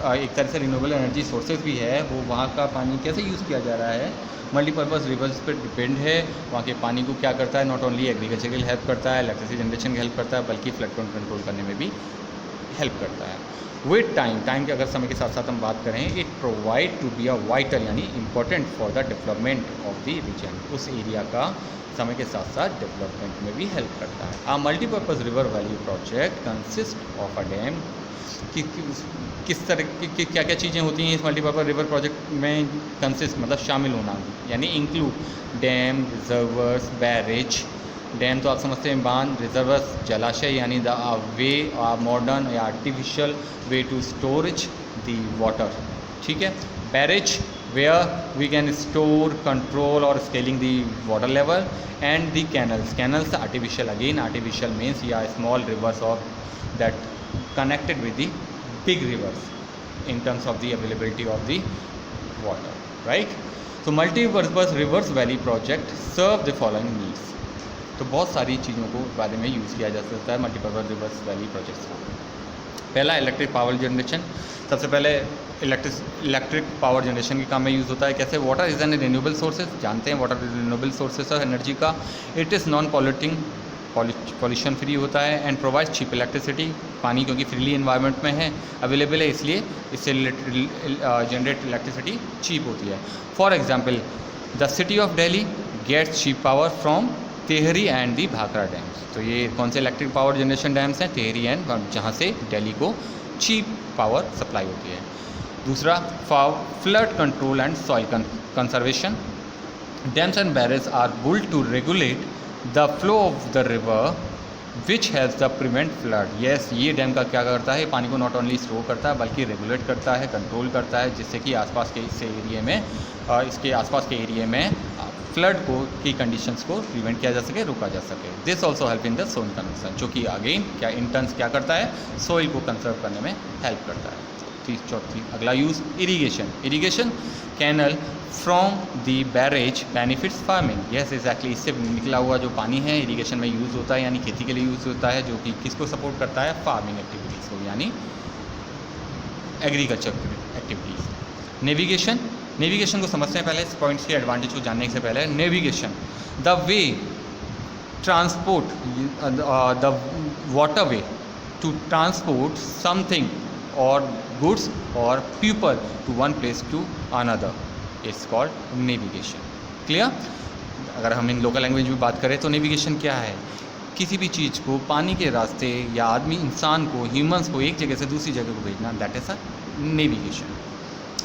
एक तरह से रिन्यूएबल एनर्जी सोर्सेज भी है, वो वहाँ का पानी कैसे यूज़ किया जा रहा है, मल्टीपर्पज़ रिवर्स पर डिपेंड है। वहाँ के पानी को क्या करता है, नॉट ओनली एग्रीकल्चर के लिए हेल्प करता है, इलेक्ट्रिसिटी जनरेशन की हेल्प करता है, बल्कि फ्लड कंट्रोल करने में भी हेल्प करता है। विद टाइम के अगर समय के साथ साथ हम बात करें, it provide to be a vital, यानी important for the development of the region, उस एरिया का समय के साथ साथ डेवलपमेंट में भी हेल्प करता है। A multipurpose river valley project consist of a dam, कि किस तरह की क्या क्या चीज़ें होती हैं इस मल्टीपर्पज़ रिवर प्रोजेक्ट में, कंसिस्ट मतलब शामिल होना, यानी include dam, reservoirs, barrage. Dam तो आप समझते हैं बांध, रिजर्वर्स जलाशय, यानी द वे मॉडर्न या artificial way to storage the water. ठीक है, barrage where we can store, control और scaling the water level, and the canals artificial, again artificial means या small rivers of that connected with the big rivers. in terms of the availability of the water, right? So multi-purpose reverse valley project serve the following needs. तो बहुत सारी चीज़ों को बारे में use किया जा सकता है मल्टीपर्पज़ रिवर्स वैली प्रोजेक्ट्स को। पहला इलेक्ट्रिक पावर जनरेशन। सबसे पहले इलेक्ट्रिक पावर जनरेशन के काम में यूज़ होता है। कैसे? Water is an renewable sources, जानते हैं water renewable sources of energy का। It is non polluting, pollution free होता है। एंड प्रोवाइड चीप इलेक्ट्रिसिटी, पानी क्योंकि फ्रीली इन्वायरमेंट में है, अवेलेबल है, इसलिए इससे जनरेट इलेक्ट्रिसिटी चीप होती है। For example the city of Delhi gets cheap power from Tehri and the Bhakra dams. तो ये कौन से इलेक्ट्रिक पावर जनरेशन डैम्स हैं? तेहरी एंड, जहाँ से दिल्ली को चीप पावर सप्लाई होती है। दूसरा flood control and soil conservation. Dams and barrage are built to regulate the flow of the river which has the prevent flood. Yes, ये dam का क्या करता है? पानी को नॉट ओनली स्टोर करता है बल्कि रेगुलेट करता है, कंट्रोल करता है, जिससे कि आसपास के इस एरिया में इसके आसपास के एरिया में फ्लड को की कंडीशंस को प्रिवेंट किया जा सके, रोका जा सके। This also help in the soil conservation, जो कि अगेन क्या इन टर्न्स क्या करता है? सोइल को कंजर्व करने में हेल्प करता है। चौथी अगला use irrigation. Irrigation canal from the barrage benefits farming. Yes exactly, इससे निकला हुआ जो पानी है इरीगेशन में यूज़ होता है, यानी खेती के लिए यूज़ होता है, जो कि किसको सपोर्ट करता है? फार्मिंग एक्टिविटीज़ को, यानी एग्रीकल्चर एक्टिविटीज़। नेविगेशन। नेविगेशन को समझते हैं पहले, इस पॉइंट्स के एडवांटेज को जानने से पहले। Navigation the way transport the water way to transport something और गुड्स और people to one place to another it's called navigation. Clear? अगर हम इन लोकल लैंग्वेज में बात करें तो नेविगेशन क्या है? किसी भी चीज़ को पानी के रास्ते या आदमी इंसान को, ह्यूमंस को एक जगह से दूसरी जगह को भेजना, दैट इज़ अ नेविगेशन।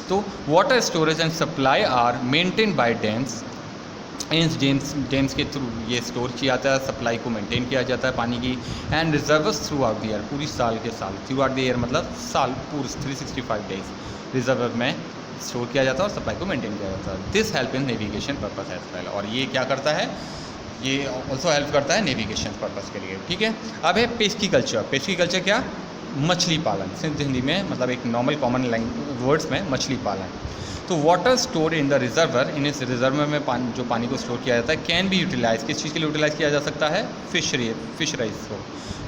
तो water storage and supply are maintain by dams. Dams के थ्रू ये स्टोर किया जाता है, सप्लाई को मेंटेन किया जाता है पानी की। And reservoirs through out the year, पूरी साल के साल, थ्रू आउट द ईयर मतलब साल पूरे 365 डेज रिजर्वर में स्टोर किया जाता है और सप्लाई को मेंटेन किया जाता है। This help in navigation purpose as well. और ये क्या करता है? ये ऑल्सो हेल्प करता है नेविगेशन पर्पस के लिए। ठीक है, अब है पेस्की कल्चर क्या? मछली पालन। सिर्फ हिंदी में मतलब एक नॉर्मल कॉमन वर्ड्स में मछली पालन। तो water store in the reservoir, in इस रिजर्वर में जो पानी को स्टोर किया जाता है, कैन बी यूटिलाइज, किस चीज़ के लिए यूटिलाइज किया जा सकता है? फिशरीज को,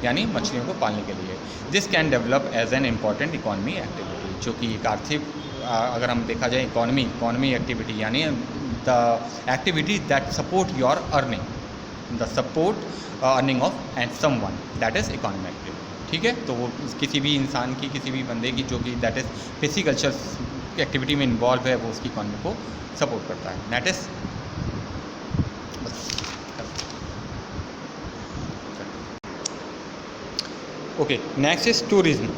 यानी मछलियों को पालने के लिए। This can develop as an important economy activity, जो कि एक आर्थिक, अगर हम देखा जाए इकोनॉमी एक्टिविटी, यानी the activity that support your earning, the support earning of and someone, that is economy activity. ठीक है, तो वो किसी भी इंसान की, किसी भी बंदे की जो कि दैट इज़ फिजिकल्चर एक्टिविटी में इन्वॉल्व है, वो उसकी इकॉनमी को सपोर्ट करता है। That is okay. Next is tourism.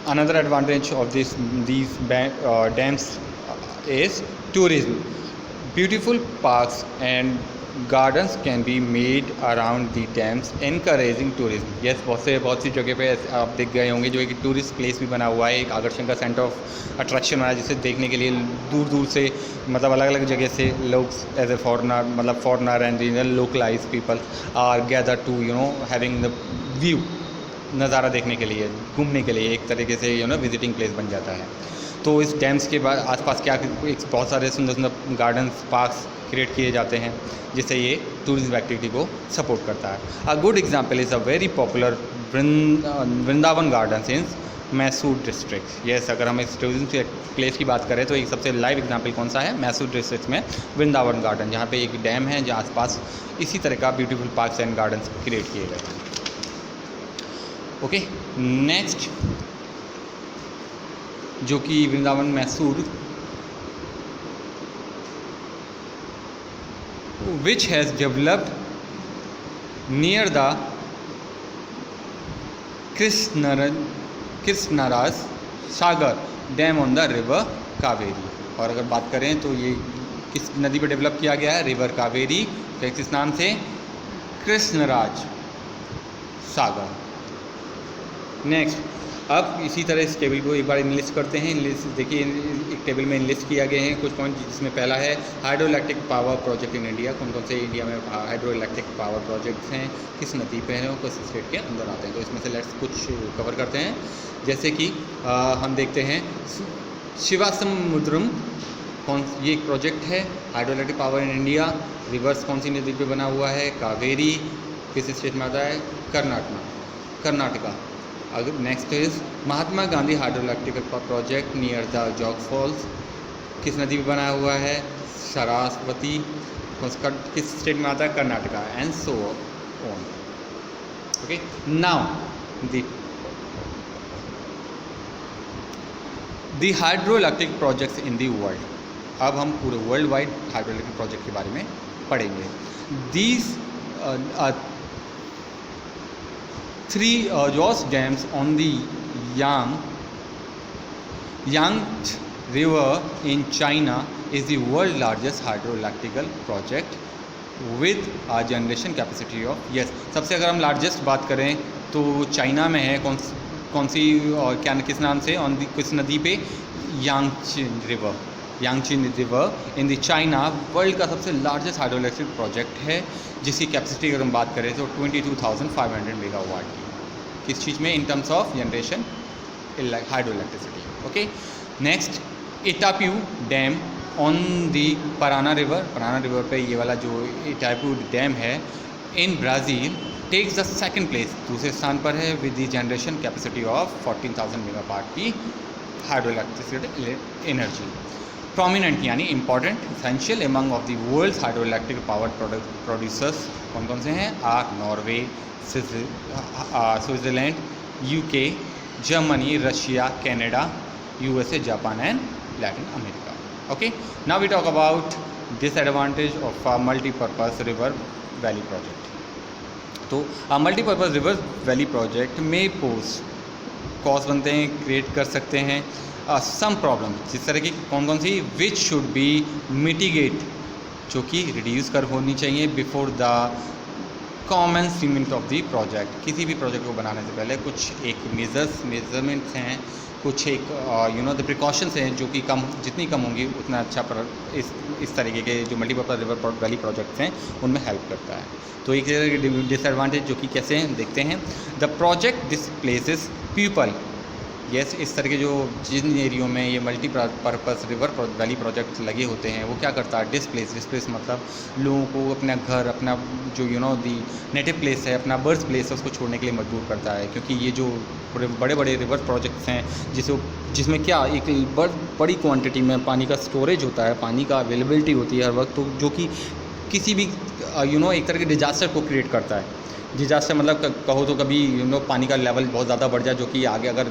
Another advantage of these dams is tourism. Beautiful parks and gardens can be made around the dams, encouraging tourism. Yes, बहुत सी जगह पे आप देख गए होंगे जो एक टूरिस्ट प्लेस भी बना हुआ है, एक आकर्षण का सेंटर ऑफ अट्रैक्शन बना है, जिसे देखने के लिए दूर दूर से, मतलब अलग अलग जगह से लोग एज ए फॉरनर, मतलब foreigner and regional localize people are gather to having the view, नज़ारा देखने के लिए, घूमने के लिए, एक तरीके से विजिटिंग प्लेस बन जाता है। तो इस डैम्स के बाद आसपास क्या बहुत सारे सुंदर सुंदर गार्डन्स, पार्क्स क्रिएट किए जाते हैं, जिससे ये टूरिज्म एक्टिविटी को सपोर्ट करता है। A good example is a very popular Vrindavan gardens in Mysore district. Yes, अगर हम इस टूरिज्म प्लेस की बात करें तो एक सबसे लाइव एग्जांपल कौन सा है? मैसूर डिस्ट्रिक्ट में वृंदावन गार्डन, जहाँ पे एक डैम है, जहाँ आसपास इसी तरह का beautiful parks and gardens create किए गए हैं। ओके, नेक्स्ट जो कि Vrindavan Mysore, which has developed near the Krishnaraja Sagar dam on the river Kaveri. और अगर बात करें तो ये किस नदी पर डेवलप किया गया है? रिवर कावेरी, किस नाम से? कृष्णराज सागर। नेक्स्ट, अब इसी तरह इस टेबल को एक बार इनलिस्ट करते हैं। देखिए, एक टेबल में इनलिस्ट किया गए हैं कुछ पॉइंट, जिसमें पहला है hydro electric power project in India. कौन कौन से इंडिया में हाइड्रो इलेक्ट्रिक पावर प्रोजेक्ट्स हैं, किस नदी पे हैं और किस स्टेट के अंदर आते हैं। तो इसमें से लेट्स कुछ कवर करते हैं। जैसे कि हम देखते हैं शिवासमुद्रम ये एक प्रोजेक्ट है hydro electric power in India. Reverse कौन सी नदी पे बना हुआ है? कावेरी। किस स्टेट में आता है? कर्नाटका। अगर next is Mahatma Gandhi hydro electric project near the Jog falls, किस नदी पे बना हुआ है? सरस्वती। किस स्टेट में आता है? Karnataka. And so on. Okay, now the hydro electric projects in the world. अब हम पूरे world wide hydro electric project के बारे में पढ़ेंगे। These 3 Joss dams on the Yangtze River in China is the world largest hydroelectrical project with a generation capacity of सबसे अगर हम लार्जेस्ट बात करें तो चाइना में है। कौन सी और क्या किस नाम से? किस नदी पे? Yangtze river in the China world का सबसे लार्जेस्ट हाइड्रो इलेक्ट्रिक प्रोजेक्ट है, जिसकी कैपेसिटी अगर हम बात करें तो 22,500 मेगावाट की। किस चीज़ में? In terms of generation hydro electricity. Okay, next Itaipu dam on the Parana river पे ये वाला जो इटाप्यू डैम है in Brazil takes the second place, दूसरे स्थान पर है with the generation capacity of 14,000 megawatt की हाइड्रो इलेक्ट्रिसिटी एनर्जी। प्रोमिनेंट यानी important, essential among of the world's hydro electric power producers कौन से हैं? Are Norway, Switzerland, UK, Germany, Russia, Canada, USA, Japan and Latin America. Okay, now we talk about disadvantage of a multipurpose river valley project. तो multipurpose river valley project में cause बनते हैं, create कर सकते हैं सम प्रॉब्लम, जिस तरह की कौन सी? विच शुड बी मिटिगेट, जो कि रिड्यूस कर होनी चाहिए before the कॉमेंसमेंट of the project. किसी भी प्रोजेक्ट को बनाने से पहले कुछ एक मेजरमेंट्स हैं, कुछ एक द प्रिकॉशंस हैं जो कि जितनी कम होंगी उतना अच्छा इस तरीके के जो मल्टीपर्पज़ रिवर वैली प्रोजेक्ट्स हैं उनमें हेल्प करता है। तो एक डिसएडवांटेज जो कि कैसे हैं देखते हैं। The project displaces people. इस तरह के जो जिन एरियो में ये मल्टीपर्पज़ रिवर वैली प्रोजेक्ट्स लगे होते हैं वो क्या करता है? डिस्प्लेस मतलब लोगों को अपना घर, अपना जो दी नेटिव प्लेस है, अपना बर्थ प्लेस है, उसको छोड़ने के लिए मजबूर करता है। क्योंकि ये जो बड़े बड़े रिवर प्रोजेक्ट्स हैं जिसमें क्या एक बड़ी क्वांटिटी में पानी का स्टोरेज होता है, पानी का अवेलेबिलिटी होती है हर वक्त, तो जो कि किसी भी एक तरह के डिजास्टर को क्रिएट करता है। डिजास्टर मतलब कहो तो कभी पानी का लेवल बहुत ज़्यादा बढ़ जाए, जो कि आगे अगर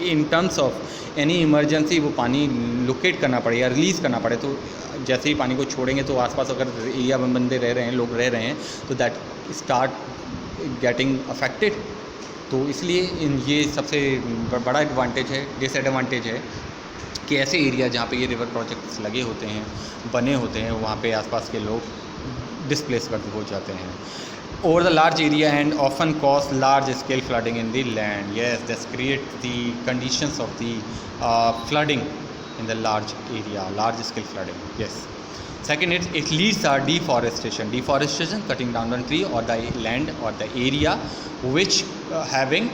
इन टर्म्स ऑफ एनी इमरजेंसी वो पानी लोकेट करना पड़े या रिलीज़ करना पड़े, तो जैसे ही पानी को छोड़ेंगे तो आसपास अगर एरिया में बंदे रह रहे हैं, लोग रह रहे हैं, तो दैट स्टार्ट गेटिंग अफेक्टेड। तो इसलिए ये सबसे बड़ा एडवांटेज है। डिसएडवांटेज है कि ऐसे एरिया जहाँ पे ये रिवर प्रोजेक्ट्स लगे होते हैं, बने होते हैं, वहाँ पे आसपास के लोग डिस्प्लेस हो जाते हैं। Over the large area and often cause large scale flooding in the land. Yes, this creates the conditions of the flooding in the large area, large scale flooding. Yes. Second, it leads to deforestation. Deforestation, cutting down one tree or the land or the area which having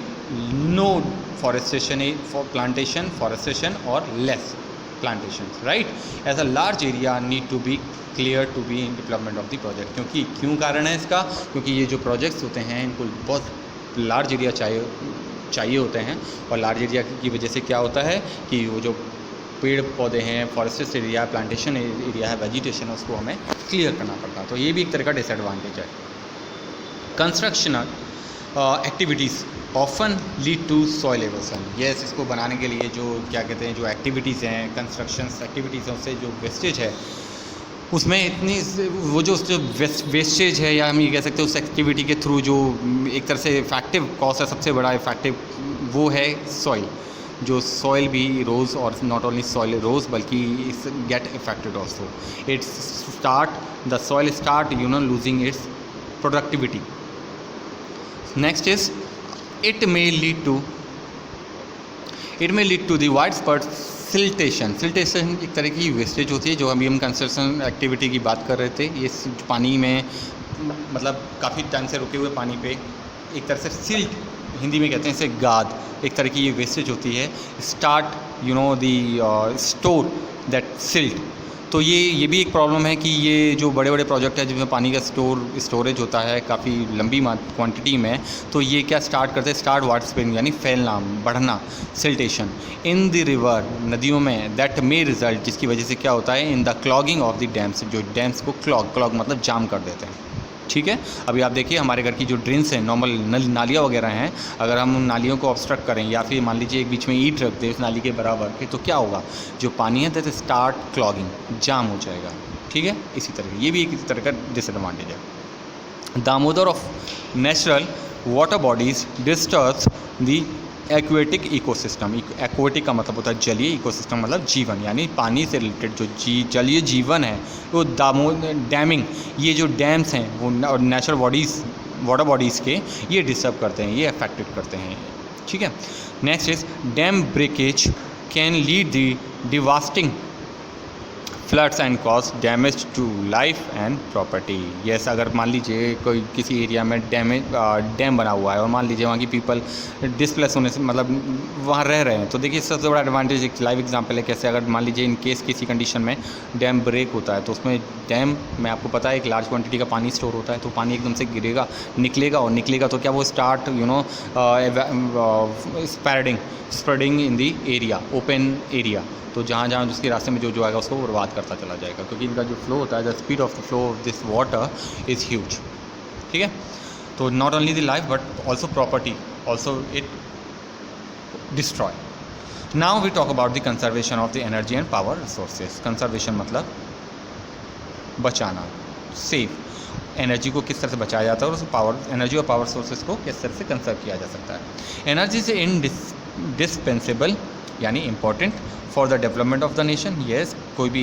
no forestation for plantation, forestation or less plantations. Right? As a large area need to be clear to be in development of the project. क्यों कारण है इसका? क्योंकि ये जो projects होते हैं इनको बहुत लार्ज एरिया चाहिए होते हैं, और लार्ज एरिया की वजह से क्या होता है कि वो जो पेड़ पौधे हैं, फॉरेस्टेड एरिया, प्लांटेशन एरिया है, वेजिटेशन है, उसको हमें क्लियर करना पड़ता है। तो ये भी एक तरह का डिसएडवांटेज है। Construction activities often lead to soil erosion. Yes, इसको बनाने के लिए जो क्या कहते हैं जो एक्टिविटीज़ हैं, कंस्ट्रक्शन एक्टिविटीज़ हैं, उससे जो वेस्टेज है उसमें इतनी वो जो वेस्टेज है, या हम ये कह सकते हैं उस एक्टिविटी के थ्रू जो एक तरह से इफेक्टिव कॉज है, सबसे बड़ा इफेक्टिव वो है सॉइल। जो सॉइल भी रोज, और नॉट ओनली सॉइल रोज बल्कि it's get affected also. The soil start losing its productivity. Next is it may lead to the wide spread siltation एक तरह की वेस्टेज होती है, जो अभी हम कंस्ट्रक्शन एक्टिविटी की बात कर रहे थे। ये पानी में मतलब काफ़ी टाइम से रुके हुए पानी पे एक तरह से सिल्ट हिंदी में कहते हैं इसे गाद, एक तरह की ये वेस्टेज होती है, start you know the store that silt. तो ये भी एक प्रॉब्लम है कि ये जो बड़े बड़े प्रोजेक्ट है जिसमें पानी का स्टोरेज होता है काफ़ी लंबी क्वांटिटी में, तो ये क्या स्टार्ट करते हैं, स्टार्ट वाटर स्प्रेडिंग यानी फैलना, बढ़ना, सिल्टेशन इन द रिवर, नदियों में, दैट मे रिजल्ट, जिसकी वजह से क्या होता है, in the clogging of the dams, जो डैम्स को क्लॉग मतलब जाम कर देते हैं। ठीक है, अभी आप देखिए हमारे घर की जो ड्रेन्स हैं, नॉर्मल नालियाँ वगैरह हैं, अगर हम उन नालियों को ऑब्स्ट्रक्ट करें या फिर मान लीजिए एक बीच में ईंट रख दें उस नाली के बराबर के, तो क्या होगा, जो पानी है दैट स्टार्ट क्लॉगिंग, जाम हो जाएगा। ठीक है, इसी तरह ये भी एक तरह का डिसएडवांटेज है। Damodar of natural water bodies disturbs the aquatic ecosystem. Aquatic का मतलब होता है जलीय, इकोसिस्टम मतलब जीवन, यानी पानी से रिलेटेड जो जलीय जीवन है वो डैमिंग, ये जो डैम्स हैं वो और नेचुरल बॉडीज़, वाटर बॉडीज़ के, ये डिस्टर्ब करते हैं, ये अफेक्टेड करते हैं। ठीक है, next is dam breakage can lead the devastating floods and cause damage to life and property. Yes, अगर मान लीजिए कोई किसी एरिया में डैम बना हुआ है और मान लीजिए वहाँ की पीपल डिस्प्लेस होने से, मतलब वहाँ रह रहे हैं, तो देखिए सबसे बड़ा एडवांटेज एक लाइव एग्जांपल है कैसे, अगर मान लीजिए इन केस किसी कंडीशन में डैम ब्रेक होता है तो उसमें डैम में आपको पता है एक लार्ज क्वांटिटी का पानी स्टोर होता है, तो पानी एकदम से गिरेगा, निकलेगा तो क्या वो start spreading in the area, open area, तो जहाँ जहाँ जिसके रास्ते में जो आएगा उसको बर्बाद करता चला जाएगा, क्योंकि इनका जो फ्लो होता है, the speed of the flow of this water is huge. ठीक है, तो not only the life but also property, also it destroy. Now we talk about the conservation of the energy and power resources. Conservation मतलब बचाना, save, energy को किस तरह से बचाया जाता है और उस एनर्जी और पावर सोर्सेज को किस तरह से कंजर्व किया जा सकता है। एनर्जी से इंडिस्पेंसेबल यानी important for the development of the nation. Yes, कोई भी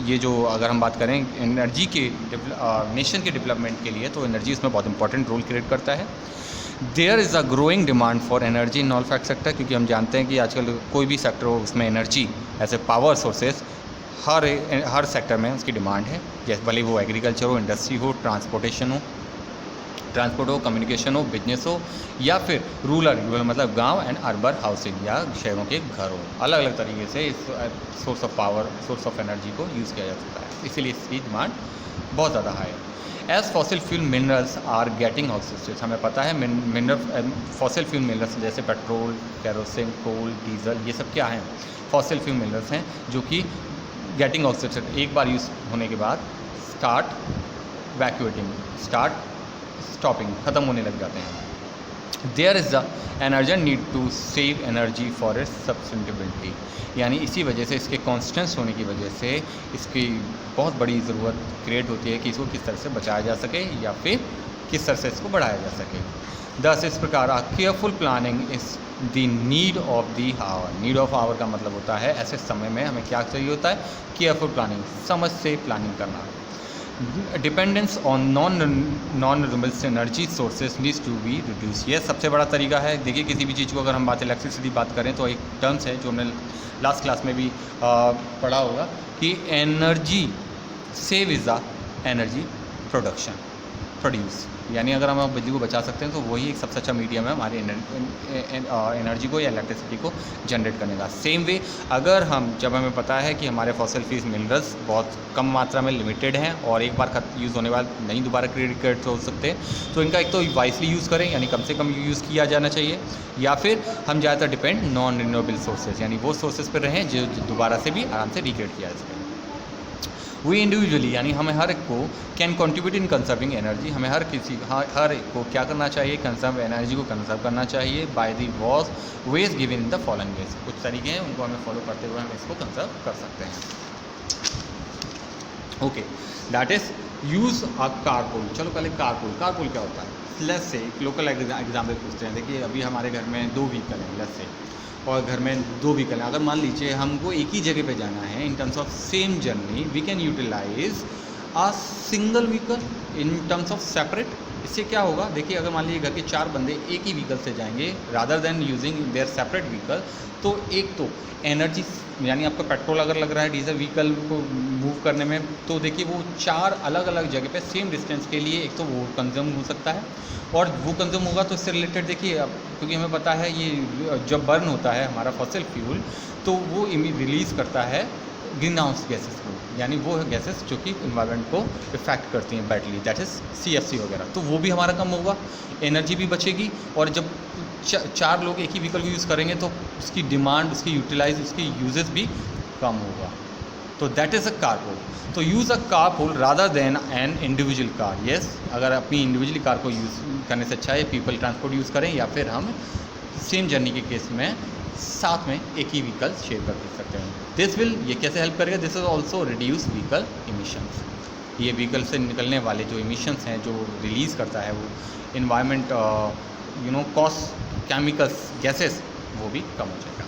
ये जो अगर हम बात करें एनर्जी के नेशन के डेवलपमेंट के लिए, तो एनर्जी इसमें बहुत इंपॉर्टेंट रोल क्रिएट करता है। There is a growing demand for energy in all fact sector, क्योंकि हम जानते हैं कि आजकल कोई भी सेक्टर हो उसमें एनर्जी ऐसे पावर सोर्सेज हर सेक्टर में उसकी डिमांड है, जैसे भले वो एग्रीकल्चर हो, इंडस्ट्री हो, ट्रांसपोर्ट हो, कम्युनिकेशन हो, बिजनेस हो, या फिर रूरल मतलब गांव एंड अर्बन हाउसिंग, या शहरों के घर हो। अलग अलग तरीके से इस source of power, source of energy को यूज़ किया जा सकता है, इसीलिए इसकी डिमांड बहुत ज़्यादा हाई है। As fossil fuel minerals are getting oxidated, हमें पता है फॉसिल फ्यूल मिनरल्स जैसे पेट्रोल, केरोसिन, कोल, डीजल, ये सब क्या हैं, फॉसिल फ्यूल मिनरल्स हैं जो कि गेटिंग ऑक्सीडेटेड, एक बार यूज़ होने के बाद स्टॉपिंग, ख़त्म होने लग जाते हैं। There is the urgent need to save energy for its sustainability, यानी इसी वजह से, इसके कॉन्स्टेंट्स होने की वजह से इसकी बहुत बड़ी ज़रूरत क्रिएट होती है कि इसको किस तरह से बचाया जा सके या फिर किस तरह से इसको बढ़ाया जा सके। दस इस प्रकार careful planning is the need of the hour. Need of hour का मतलब होता है ऐसे समय में हमें क्या चाहिए होता है, केयरफुल प्लानिंग, समझ से प्लानिंग करना। Dependence on non renewable energy sources needs to be reduce, ये सबसे बड़ा तरीका है। देखिए किसी भी चीज़ को अगर हम इलेक्ट्रिसिटी बात करें तो एक टर्म्स है जो हमने लास्ट क्लास में भी पढ़ा होगा कि energy save is the energy produce, यानी अगर हम बिजली को बचा सकते हैं तो वही एक सबसे अच्छा मीडियम है हमारी एनर्जी को या इलेक्ट्रिसिटी को जनरेट करने का। सेम वे अगर जब हमें पता है कि हमारे फॉसिल फ्यूल मिनरल्स बहुत कम मात्रा में लिमिटेड हैं और एक बार यूज़ होने बाद नहीं दोबारा क्रिएट हो सकते, तो इनका एक तो वाइसली यूज़ करें, यानी कम से कम यूज़ किया जाना चाहिए, या फिर हम ज़्यादातर डिपेंड नॉन रिन्यूएबल सोर्सेज, यानी वो सोर्सेज पर रहें जो दोबारा से भी आराम से रिक्रिएट किया जा सके। वी इंडिविजुअली यानी हमें हर एक को can contribute in conserving energy, हमें हर एक को क्या करना चाहिए, कंजर्व एनर्जी को कंजर्व करना चाहिए by the ways given in the following veg. कुछ तरीके हैं उनको हमें फॉलो करते हुए हम इसको कंजर्व कर सकते हैं। Okay, that is use a carpool. चलो पहले कारपूल क्या होता है। लेट्स से एक लोकल एग्जाम्पल पूछते हैं। देखिए अभी हमारे घर में 2 व्हीकल हैं, लेट्स से, और घर में 2 व्हीकल हैं। अगर मान लीजिए हमको एक ही जगह पे जाना है, in terms of same journey we can utilize a single vehicle in terms of separate इससे क्या होगा, देखिए अगर मान लीजिए घर के 4 बंदे एक ही व्हीकल से जाएंगे rather than using their separate vehicle, तो एक तो एनर्जी यानी आपका पेट्रोल अगर लग रहा है डीजल व्हीकल को मूव करने में, तो देखिए वो 4 अलग अलग जगह पे सेम डिस्टेंस के लिए एक तो वो कंज्यूम हो सकता है, और वो कंज्यूम होगा तो इससे रिलेटेड देखिए अब क्योंकि हमें पता है ये जब बर्न होता है हमारा फॉसिल फ्यूल, तो वो रिलीज़ करता है ग्रीन हाउस गैसेस को, यानी वो गैसेस जो कि इन्वायरमेंट को इफेक्ट करती हैं बैडली, दैट इज़ CFC वगैरह, तो वो भी हमारा कम होगा, एनर्जी भी बचेगी, और जब 4 लोग एक ही व्हीकल को यूज़ करेंगे तो उसकी डिमांड, उसकी यूटिलाइज, उसकी यूजेस भी कम होगा। तो दैट इज़ अ कारपूल। तो use a carpool rather than an individual car. Yes, अगर अपनी इंडिविजुअल कार को यूज़ करने से अच्छा है पीपल ट्रांसपोर्ट यूज़ करें, या फिर हम सेम जर्नी के केस में साथ में एक ही व्हीकल शेयर कर सकते हैं। दिस विल, ये कैसे हेल्प करेगा, this is also reduce vehicle emissions. ये व्हीकल से निकलने वाले जो इमिशंस हैं जो रिलीज़ करता है वो इन्वायरमेंट कॉस्ट केमिकल्स गैसेस वो भी कम हो जाएगा।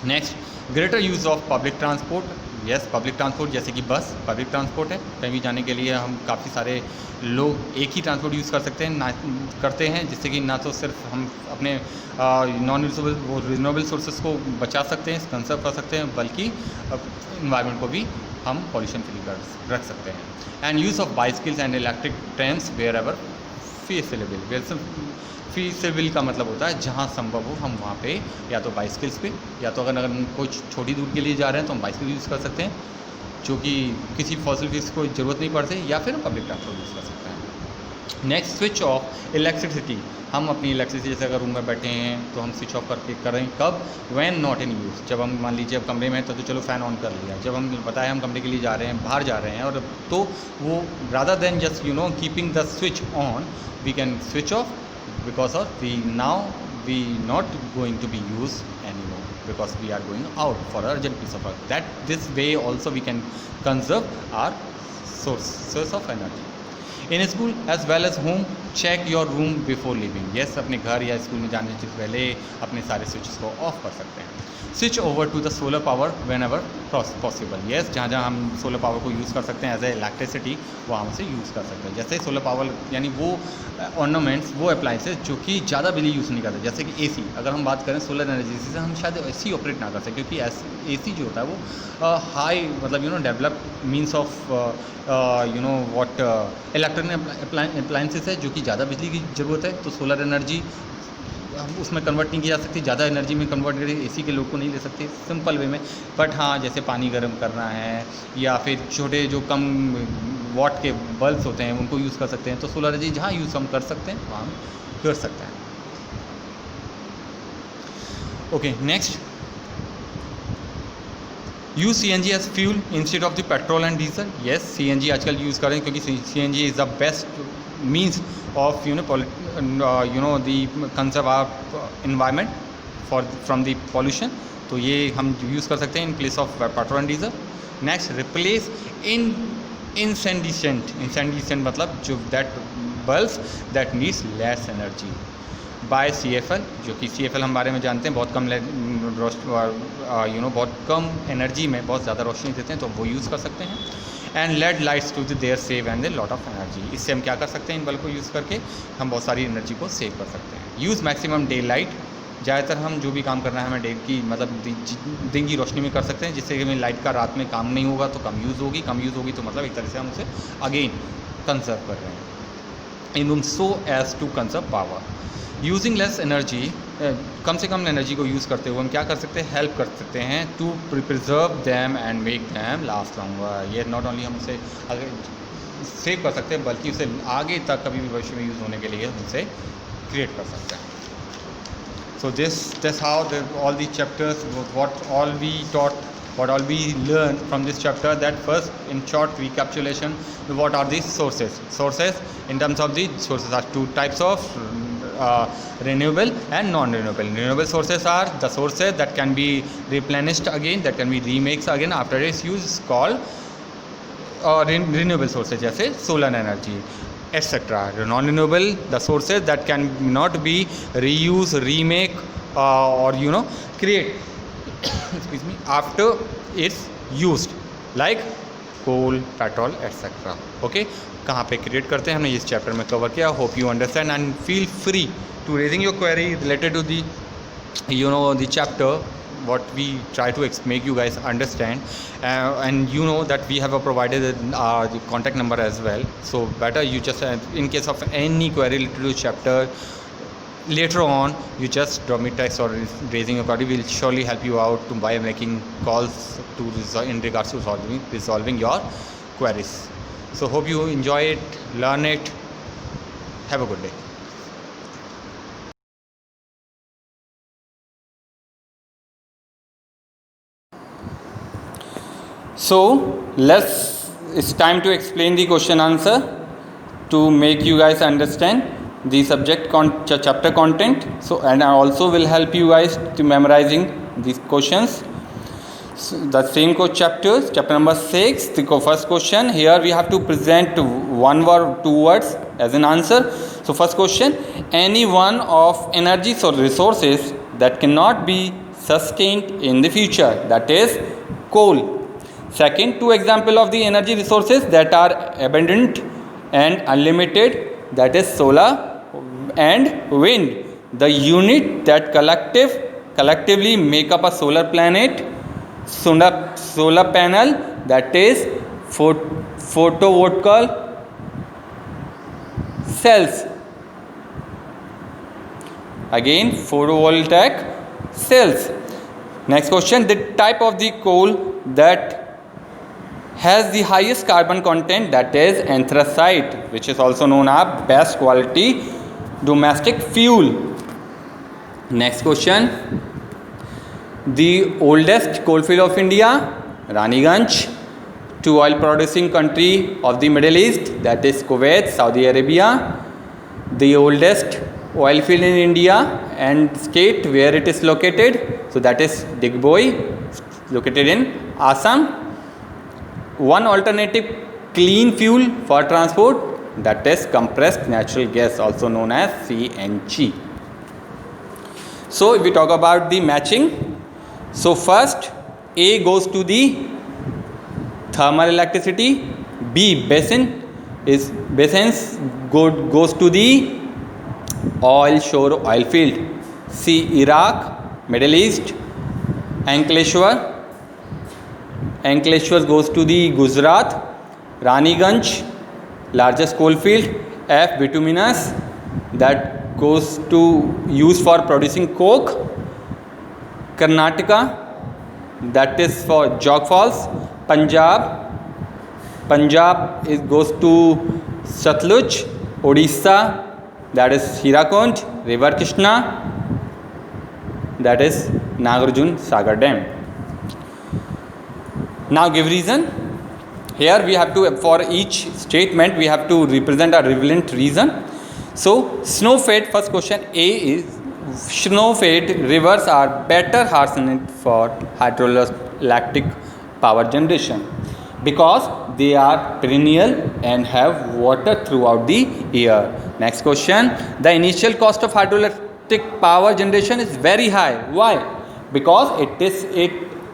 Next, greater use of public transport. Yes, public transport जैसे कि बस पब्लिक ट्रांसपोर्ट है, कहीं भी जाने के लिए हम काफ़ी सारे लोग एक ही ट्रांसपोर्ट यूज़ कर सकते हैं, ना करते हैं, जिससे कि ना तो सिर्फ हम अपने नॉन यूजेबल वो रिन्यूएबल सोर्सेज को बचा सकते हैं, कंजर्व कर सकते हैं, बल्कि इन्वायरमेंट को भी हम पॉल्यूशन फ्री कर रख सकते हैं। And use of bicycles and electric trains wherever feasible. Feasible का मतलब होता है जहाँ संभव हो हम वहाँ पे या तो बाइसिकल्स पे, या तो अगर कुछ छोटी दूर के लिए जा रहे हैं तो हम बाइसिकल यूज़ कर सकते हैं जो कि किसी फॉसिल फ्यूल्स को ज़रूरत नहीं पड़ती, या फिर हम पब्लिक ट्रांसपोर्ट यूज़ कर सकते हैं। Next, switch off electricity. हम अपनी इलेक्ट्रिसिटी जैसे अगर रूम में बैठे हैं तो हम स्विच ऑफ करके करें कब, व्हेन नॉट इन यूज़। जब हम मान लीजिए अब कमरे में तो चलो फ़ैन ऑन कर लिया, जब हम बताया हम कमरे के लिए जा रहे हैं, बाहर जा रहे हैं, और तो वो rather than just keeping the switch on, we can switch off because of we not going to be used anymore because we are going out for urgent piece of work. That this way also we can conserve our source of energy. In school as well as home, check your room before leaving. Yes, अपने घर या school में जाने से पहले अपने सारे switches को ऑफ कर सकते हैं। Switch over to the solar power whenever possible. Yes, जहाँ जहाँ हम सोलर पावर को यूज़ कर सकते हैं एज ए इलेक्ट्रिसिटी, वहाँ हम उसे यूज़ कर सकते हैं। जैसे सोलर पावर यानी वो ऑर्नामेंट्स, वो अप्लाइंसेज जो कि ज़्यादा बिजली यूज़ नहीं करते, जैसे कि AC। अगर हम बात करें सोलर एनर्जी से हम शायद AC ऑपरेट ना कर सकें, क्योंकि AC जो होता है वो हाई मतलब develop means of what electronic appliances है जो कि ज़्यादा बिजली की ज़रूरत है, तो सोलर एनर्जी उसमें कन्वर्ट नहीं की जा सकती, ज़्यादा एनर्जी में कन्वर्ट करके AC के लोग को नहीं ले सकते सिंपल वे में। बट हाँ, जैसे पानी गर्म करना है या फिर छोटे जो कम वॉट के बल्ब्स होते हैं उनको यूज़ कर सकते हैं, तो सोलर एनर्जी जहाँ यूज़ हम कर सकते हैं वहाँ हम कर सकते हैं। Okay, next, use CNG as fuel instead of the petrol and diesel. Yes, CNG आजकल यूज़ करें क्योंकि CNG is the best means of the conserve our environment from the pollution, तो ये हम यूज़ कर सकते हैं in place of petrol and diesel. Next, replace incandescent मतलब जो that bulbs that needs less energy by CFL, जो कि CFL हम बारे में जानते हैं बहुत कम बहुत कम एनर्जी में बहुत ज़्यादा रोशनी देते हैं, तो वो यूज़ कर सकते हैं। And LED lights to there save and lot of energy. इससे हम क्या कर सकते हैं, इन बल्ब को यूज़ करके हम बहुत सारी एनर्जी को सेव कर सकते हैं। Use maximum day light. ज़्यादातर हम जो भी काम करना है हमें डे की मतलब दिन की रोशनी में कर सकते हैं, जिससे कि हमें लाइट का रात में काम नहीं होगा तो कम यूज़ होगी तो मतलब एक तरह से हम उसे अगेन कंजर्व कर रहे हैं in room so as to conserve power. Using less energy, कम से कम एनर्जी को यूज़ करते हुए हम क्या कर सकते हैं, हेल्प कर सकते हैं to preserve them and make them last longer. ये नॉट ओनली हम उसे सेव कर सकते हैं बल्कि उसे आगे तक कभी भी भविष्य में यूज़ होने के लिए उसे क्रिएट कर सकते हैं। So that's how all the chapters, what all we learn from this chapter. That first, in short recapitulation, what are the sources? Sources in terms of the sources are two types of renewable and non-renewable. Renewable sources are the sources that can be replenished again, that can be remixed again after its use, called renewable sources, जैसे solar energy, etc. Non-renewable, the sources that can not be reused, remake, or create excuse me, after it's used, like coal, petrol etcetera. Okay, कहाँ पे create करते हैं हमने इस chapter में cover किया। Hope you understand and feel free to raising your query related to the the chapter what we try to make you guys understand, and you know that we have provided the contact number as well, so better you just in case of any query related to chapter later on, you just drop me text or raising a query. We'll surely help you out by making calls to in regards to resolving your queries. So hope you enjoy it, learn it. Have a good day. So it's time to explain the question answer to make you guys understand the subject chapter content. So, and I also will help you guys to memorizing these questions. So the same chapter number 6, the first question. Here we have to present one word, two words as an answer. So first question, any one of energies or resources that cannot be sustained in the future, that is coal. Second, two example of the energy resources that are abundant and unlimited, that is solar and wind. The unit that collectively make up a solar panel, that is photovoltaic cells. Again, photovoltaic cells. Next question, the type of the coal that has the highest carbon content, that is anthracite, which is also known as best quality domestic fuel. Next question, the oldest coalfield of India, Raniganj. To oil producing country of the Middle East, that is Kuwait, Saudi Arabia. The oldest oil field in India and state where it is located, so that is Digboi, located in Assam. One alternative clean fuel for transport, that is compressed natural gas, also known as CNG. So if we talk about the matching, so first A goes to the thermal electricity, B basins goes to the shore oil field, C Iraq, Middle East. Ankleshwar goes to the Gujarat. Raniganj, largest coal field. F bituminous, that goes to use for producing coke. Karnataka, that is for Jog Falls. Punjab goes to Satluj. Odisha, that is Hirakund. River Krishna, that is Nagarjun Sagar Dam. Now give reason. Here we have to, for each statement we have to represent a relevant reason. So snow-fed, first question A is snow-fed rivers are better harnessed for hydroelectric power generation because they are perennial and have water throughout the year. Next question, the initial cost of hydroelectric power generation is very high. Why? Because it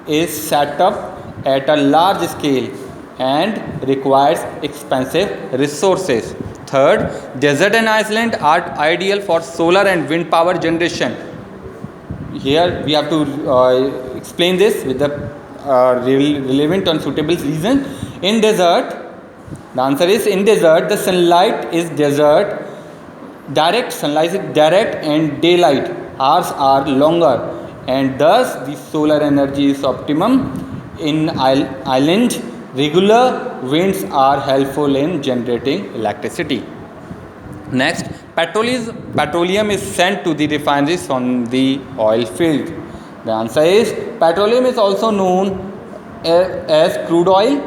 is set up at a large scale and requires expensive resources. Third, desert and island are ideal for solar and wind power generation. Here we have to explain this with the relevant and suitable reason. In desert, the answer is in desert the sunlight is direct and daylight hours are longer, and thus the solar energy is optimum. In island, regular winds are helpful in generating electricity. Next, petroleum is sent to the refineries from the oil field. The answer is petroleum is also known as crude oil.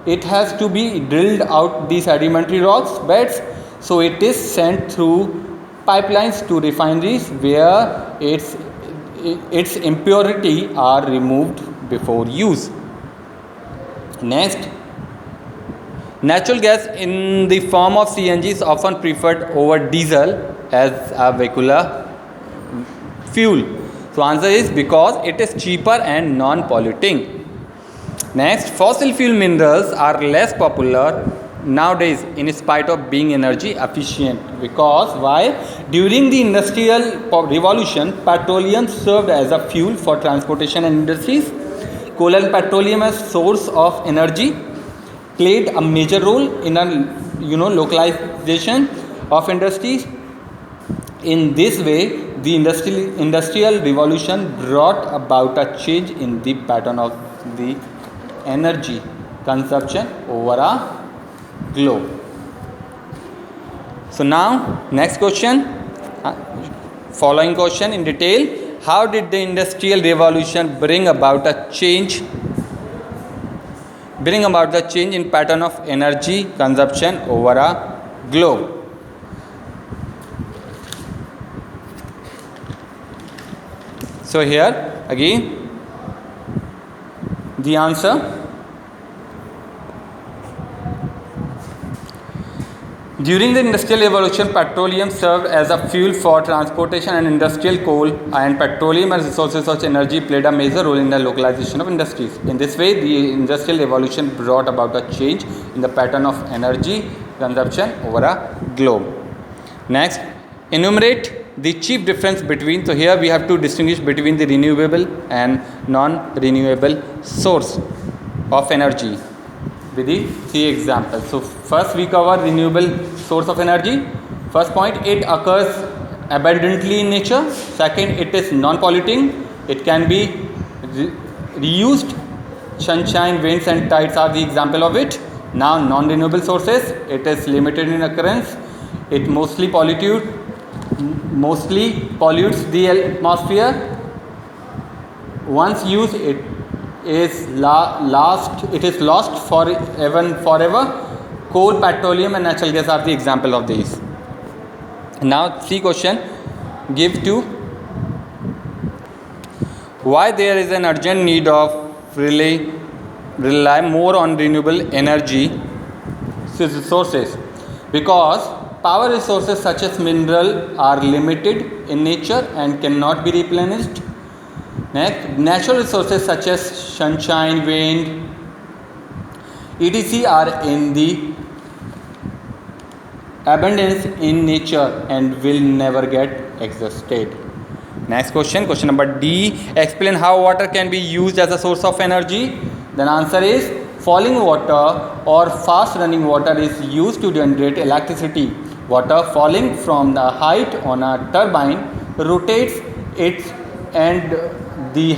It has to be drilled out the sedimentary rocks beds, so it is sent through pipelines to refineries where its impurity are removed before use. Next, natural gas in the form of CNG is often preferred over diesel as a vehicular fuel. So answer is because it is cheaper and non-polluting. Next, fossil fuel minerals are less popular nowadays in spite of being energy efficient. Because why? During the industrial revolution, petroleum served as a fuel for transportation and industries. Coal and petroleum as source of energy played a major role in a localization of industries. In this way, the industrial revolution brought about a change in the pattern of the energy consumption over a globe. So now next question, following question in detail. How did the industrial revolution bring about the change in pattern of energy consumption over a globe? So here again the answer. During the industrial revolution, petroleum served as a fuel for transportation and industrial. Coal and petroleum as resources of energy played a major role in the localization of industries. In this way, the industrial revolution brought about a change in the pattern of energy consumption over a globe. Next, enumerate the chief difference between. So here we have to distinguish between the renewable and non-renewable source of energy with the 3 examples. So first we cover renewable source of energy. First point, it occurs abundantly in nature. Second, it is non-polluting. It can be reused. Sunshine, winds and tides are the example of it. Now non-renewable sources, it is limited in occurrence. It mostly pollutes the atmosphere. Once used, it is lost forever. Coal, petroleum and natural gas are the example of these. Now 3 question. Give to why there is an urgent need of rely more on renewable energy sources. Because power resources such as mineral are limited in nature and cannot be replenished. Next, natural resources such as sunshine, wind, etc. are in the abundance in nature and will never get exhausted. Next question, question number D. Explain how water can be used as a source of energy. Then answer is falling water or fast running water is used to generate electricity. Water falling from the height on a turbine rotates it, and the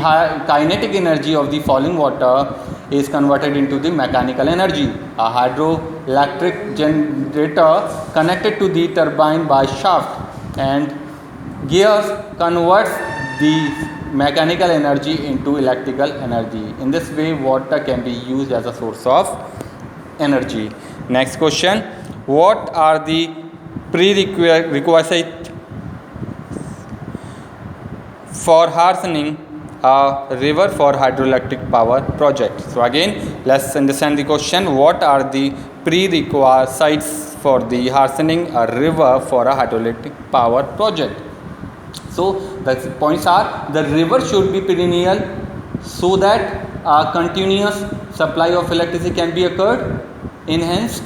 kinetic energy of the falling water is converted into the mechanical energy. A hydroelectric generator connected to the turbine by shaft and gears converts the mechanical energy into electrical energy. In this way, water can be used as a source of energy. Next question, what are the prerequisites for hardening a river for hydroelectric power project? So again, let's understand the question. What are the prerequisites for the hardening a river for a hydroelectric power project? So the points are, the river should be perennial so that a continuous supply of electricity can be occurred. Enhanced,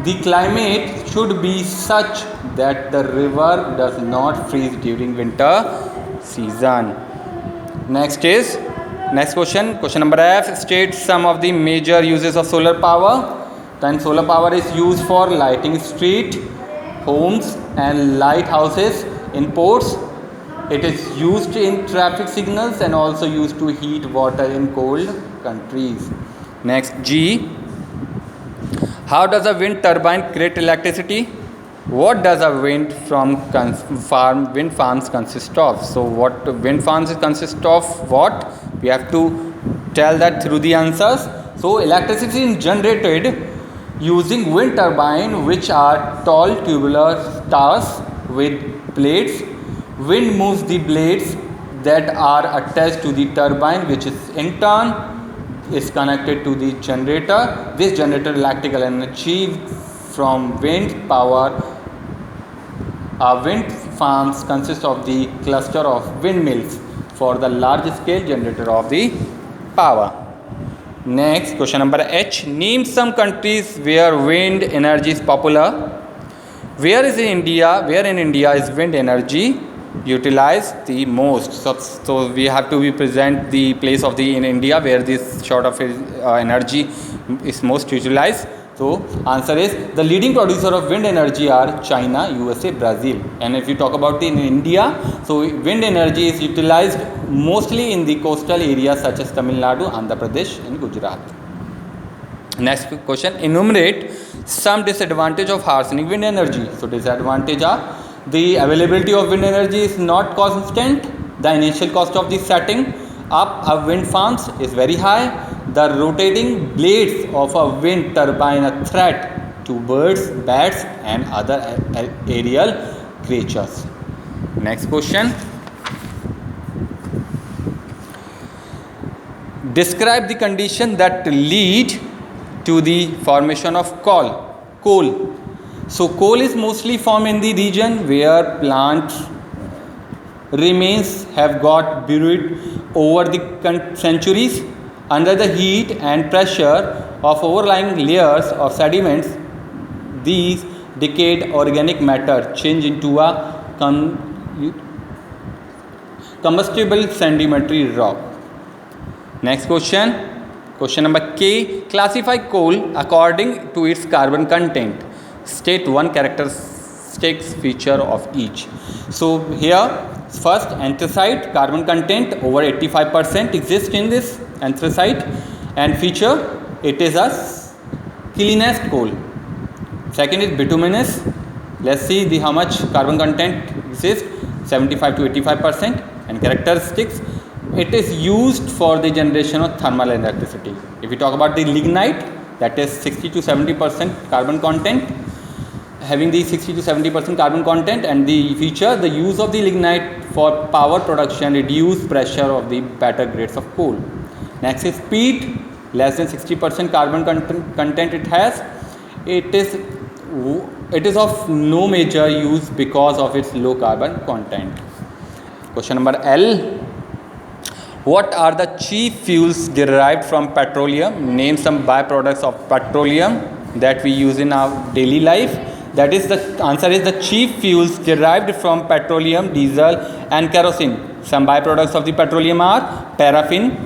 the climate should be such that the river does not freeze during winter season. Next question, question number F. State some of the major uses of solar power. Then solar power is used for lighting street, homes and lighthouses in ports. It is used in traffic signals and also used to heat water in cold countries. Next, G. How does a wind turbine create electricity? What does a wind farms consist of? So what wind farms consist of? What we have to tell that through the answers. So electricity is generated using wind turbine, which are tall tubular towers with blades. Wind moves the blades that are attached to the turbine, which is in turn is connected to the generator. This generator electrical energy from wind power. Wind farms consist of the cluster of windmills for the large scale generator of the power. Next, question number H. Name some countries where wind energy is popular. Where in India is wind energy utilized the most? So we have to be present the place of in India where this sort of energy is most utilized. So answer is the leading producer of wind energy are China, USA, Brazil. And if you talk about in India, so wind energy is utilized mostly in the coastal areas such as Tamil Nadu, Andhra Pradesh and Gujarat. Next question, enumerate some disadvantage of harnessing wind energy. So disadvantage are the availability of wind energy is not constant, the initial cost of the setting up a wind farms is very high, the rotating blades of a wind turbine a threat to birds, bats and other aerial creatures. Next question, describe the condition that lead to the formation of coal. So coal is mostly formed in the region where plant remains have got buried over the centuries under the heat and pressure of overlying layers of sediments. These decayed organic matter change into a combustible sedimentary rock. Next question. Question number K. Classify coal according to its carbon content. State one characteristics feature of each. So here first, anthracite carbon content over 85% exists in this anthracite, and feature it is a kiln-aced coal. Second is bituminous. Let's see how much carbon content exists, 75 to 85%, and characteristics. It is used for the generation of thermal electricity. If we talk about the lignite, that is 60 to 70% carbon content, having the 60 to 70% carbon content, and the feature, the use of the lignite for power production reduce pressure of the better grades of coal. Next is peat, less than 60% carbon content it has. It is of no major use because of its low carbon content. Question number L. What are the chief fuels derived from petroleum? Name some byproducts of petroleum that we use in our daily life. That is, the answer is the chief fuels derived from petroleum, diesel and kerosene. Some byproducts of the petroleum are paraffin,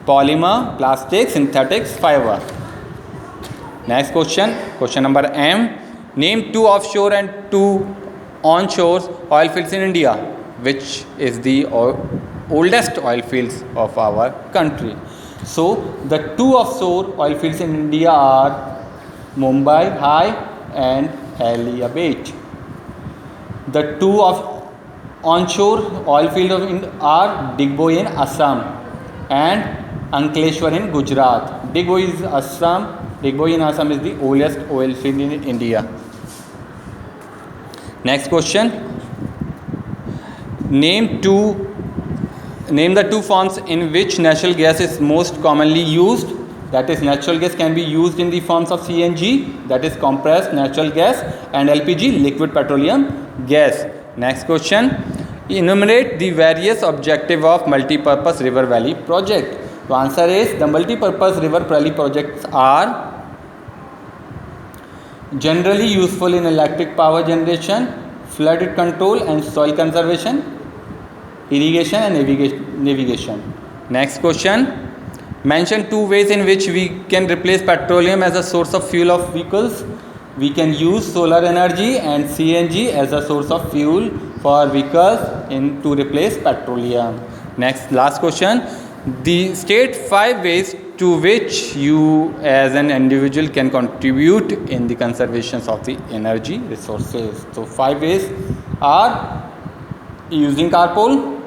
polymer, plastic, synthetics, fiber. Next question, question number M. Name 2 offshore and 2 onshore oil fields in India. Which is the oldest oil fields of our country? So the 2 offshore oil fields in India are Mumbai High and Elizabeth. The 2 of onshore oil fields are Digboi in Assam and Ankleshwar in Gujarat. Digboi in Assam is the oldest oil field in India. Next question. Name the 2 forms in which natural gas is most commonly used. That is, natural gas can be used in the forms of CNG, that is compressed natural gas, and LPG, liquid petroleum gas. Next question. Enumerate the various objectives of multi-purpose river valley project. The answer is the multi-purpose river valley projects are generally useful in electric power generation, flood control and soil conservation, irrigation and navigation. Next question. Mention 2 ways in which we can replace petroleum as a source of fuel of vehicles. We can use solar energy and CNG as a source of fuel for vehicles to replace petroleum. Next, last question. The state 5 ways to which you as an individual can contribute in the conservation of the energy resources. So 5 ways are using carpool,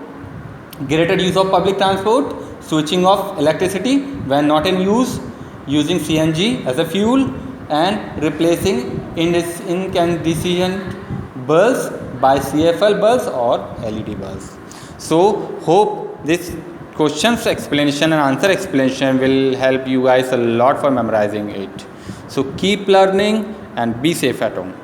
greater use of public transport, switching off electricity when not in use, using CNG as a fuel, and replacing incandescent bulbs by CFL bulbs or LED bulbs. So hope this questions explanation and answer explanation will help you guys a lot for memorizing it. So keep learning and be safe at home.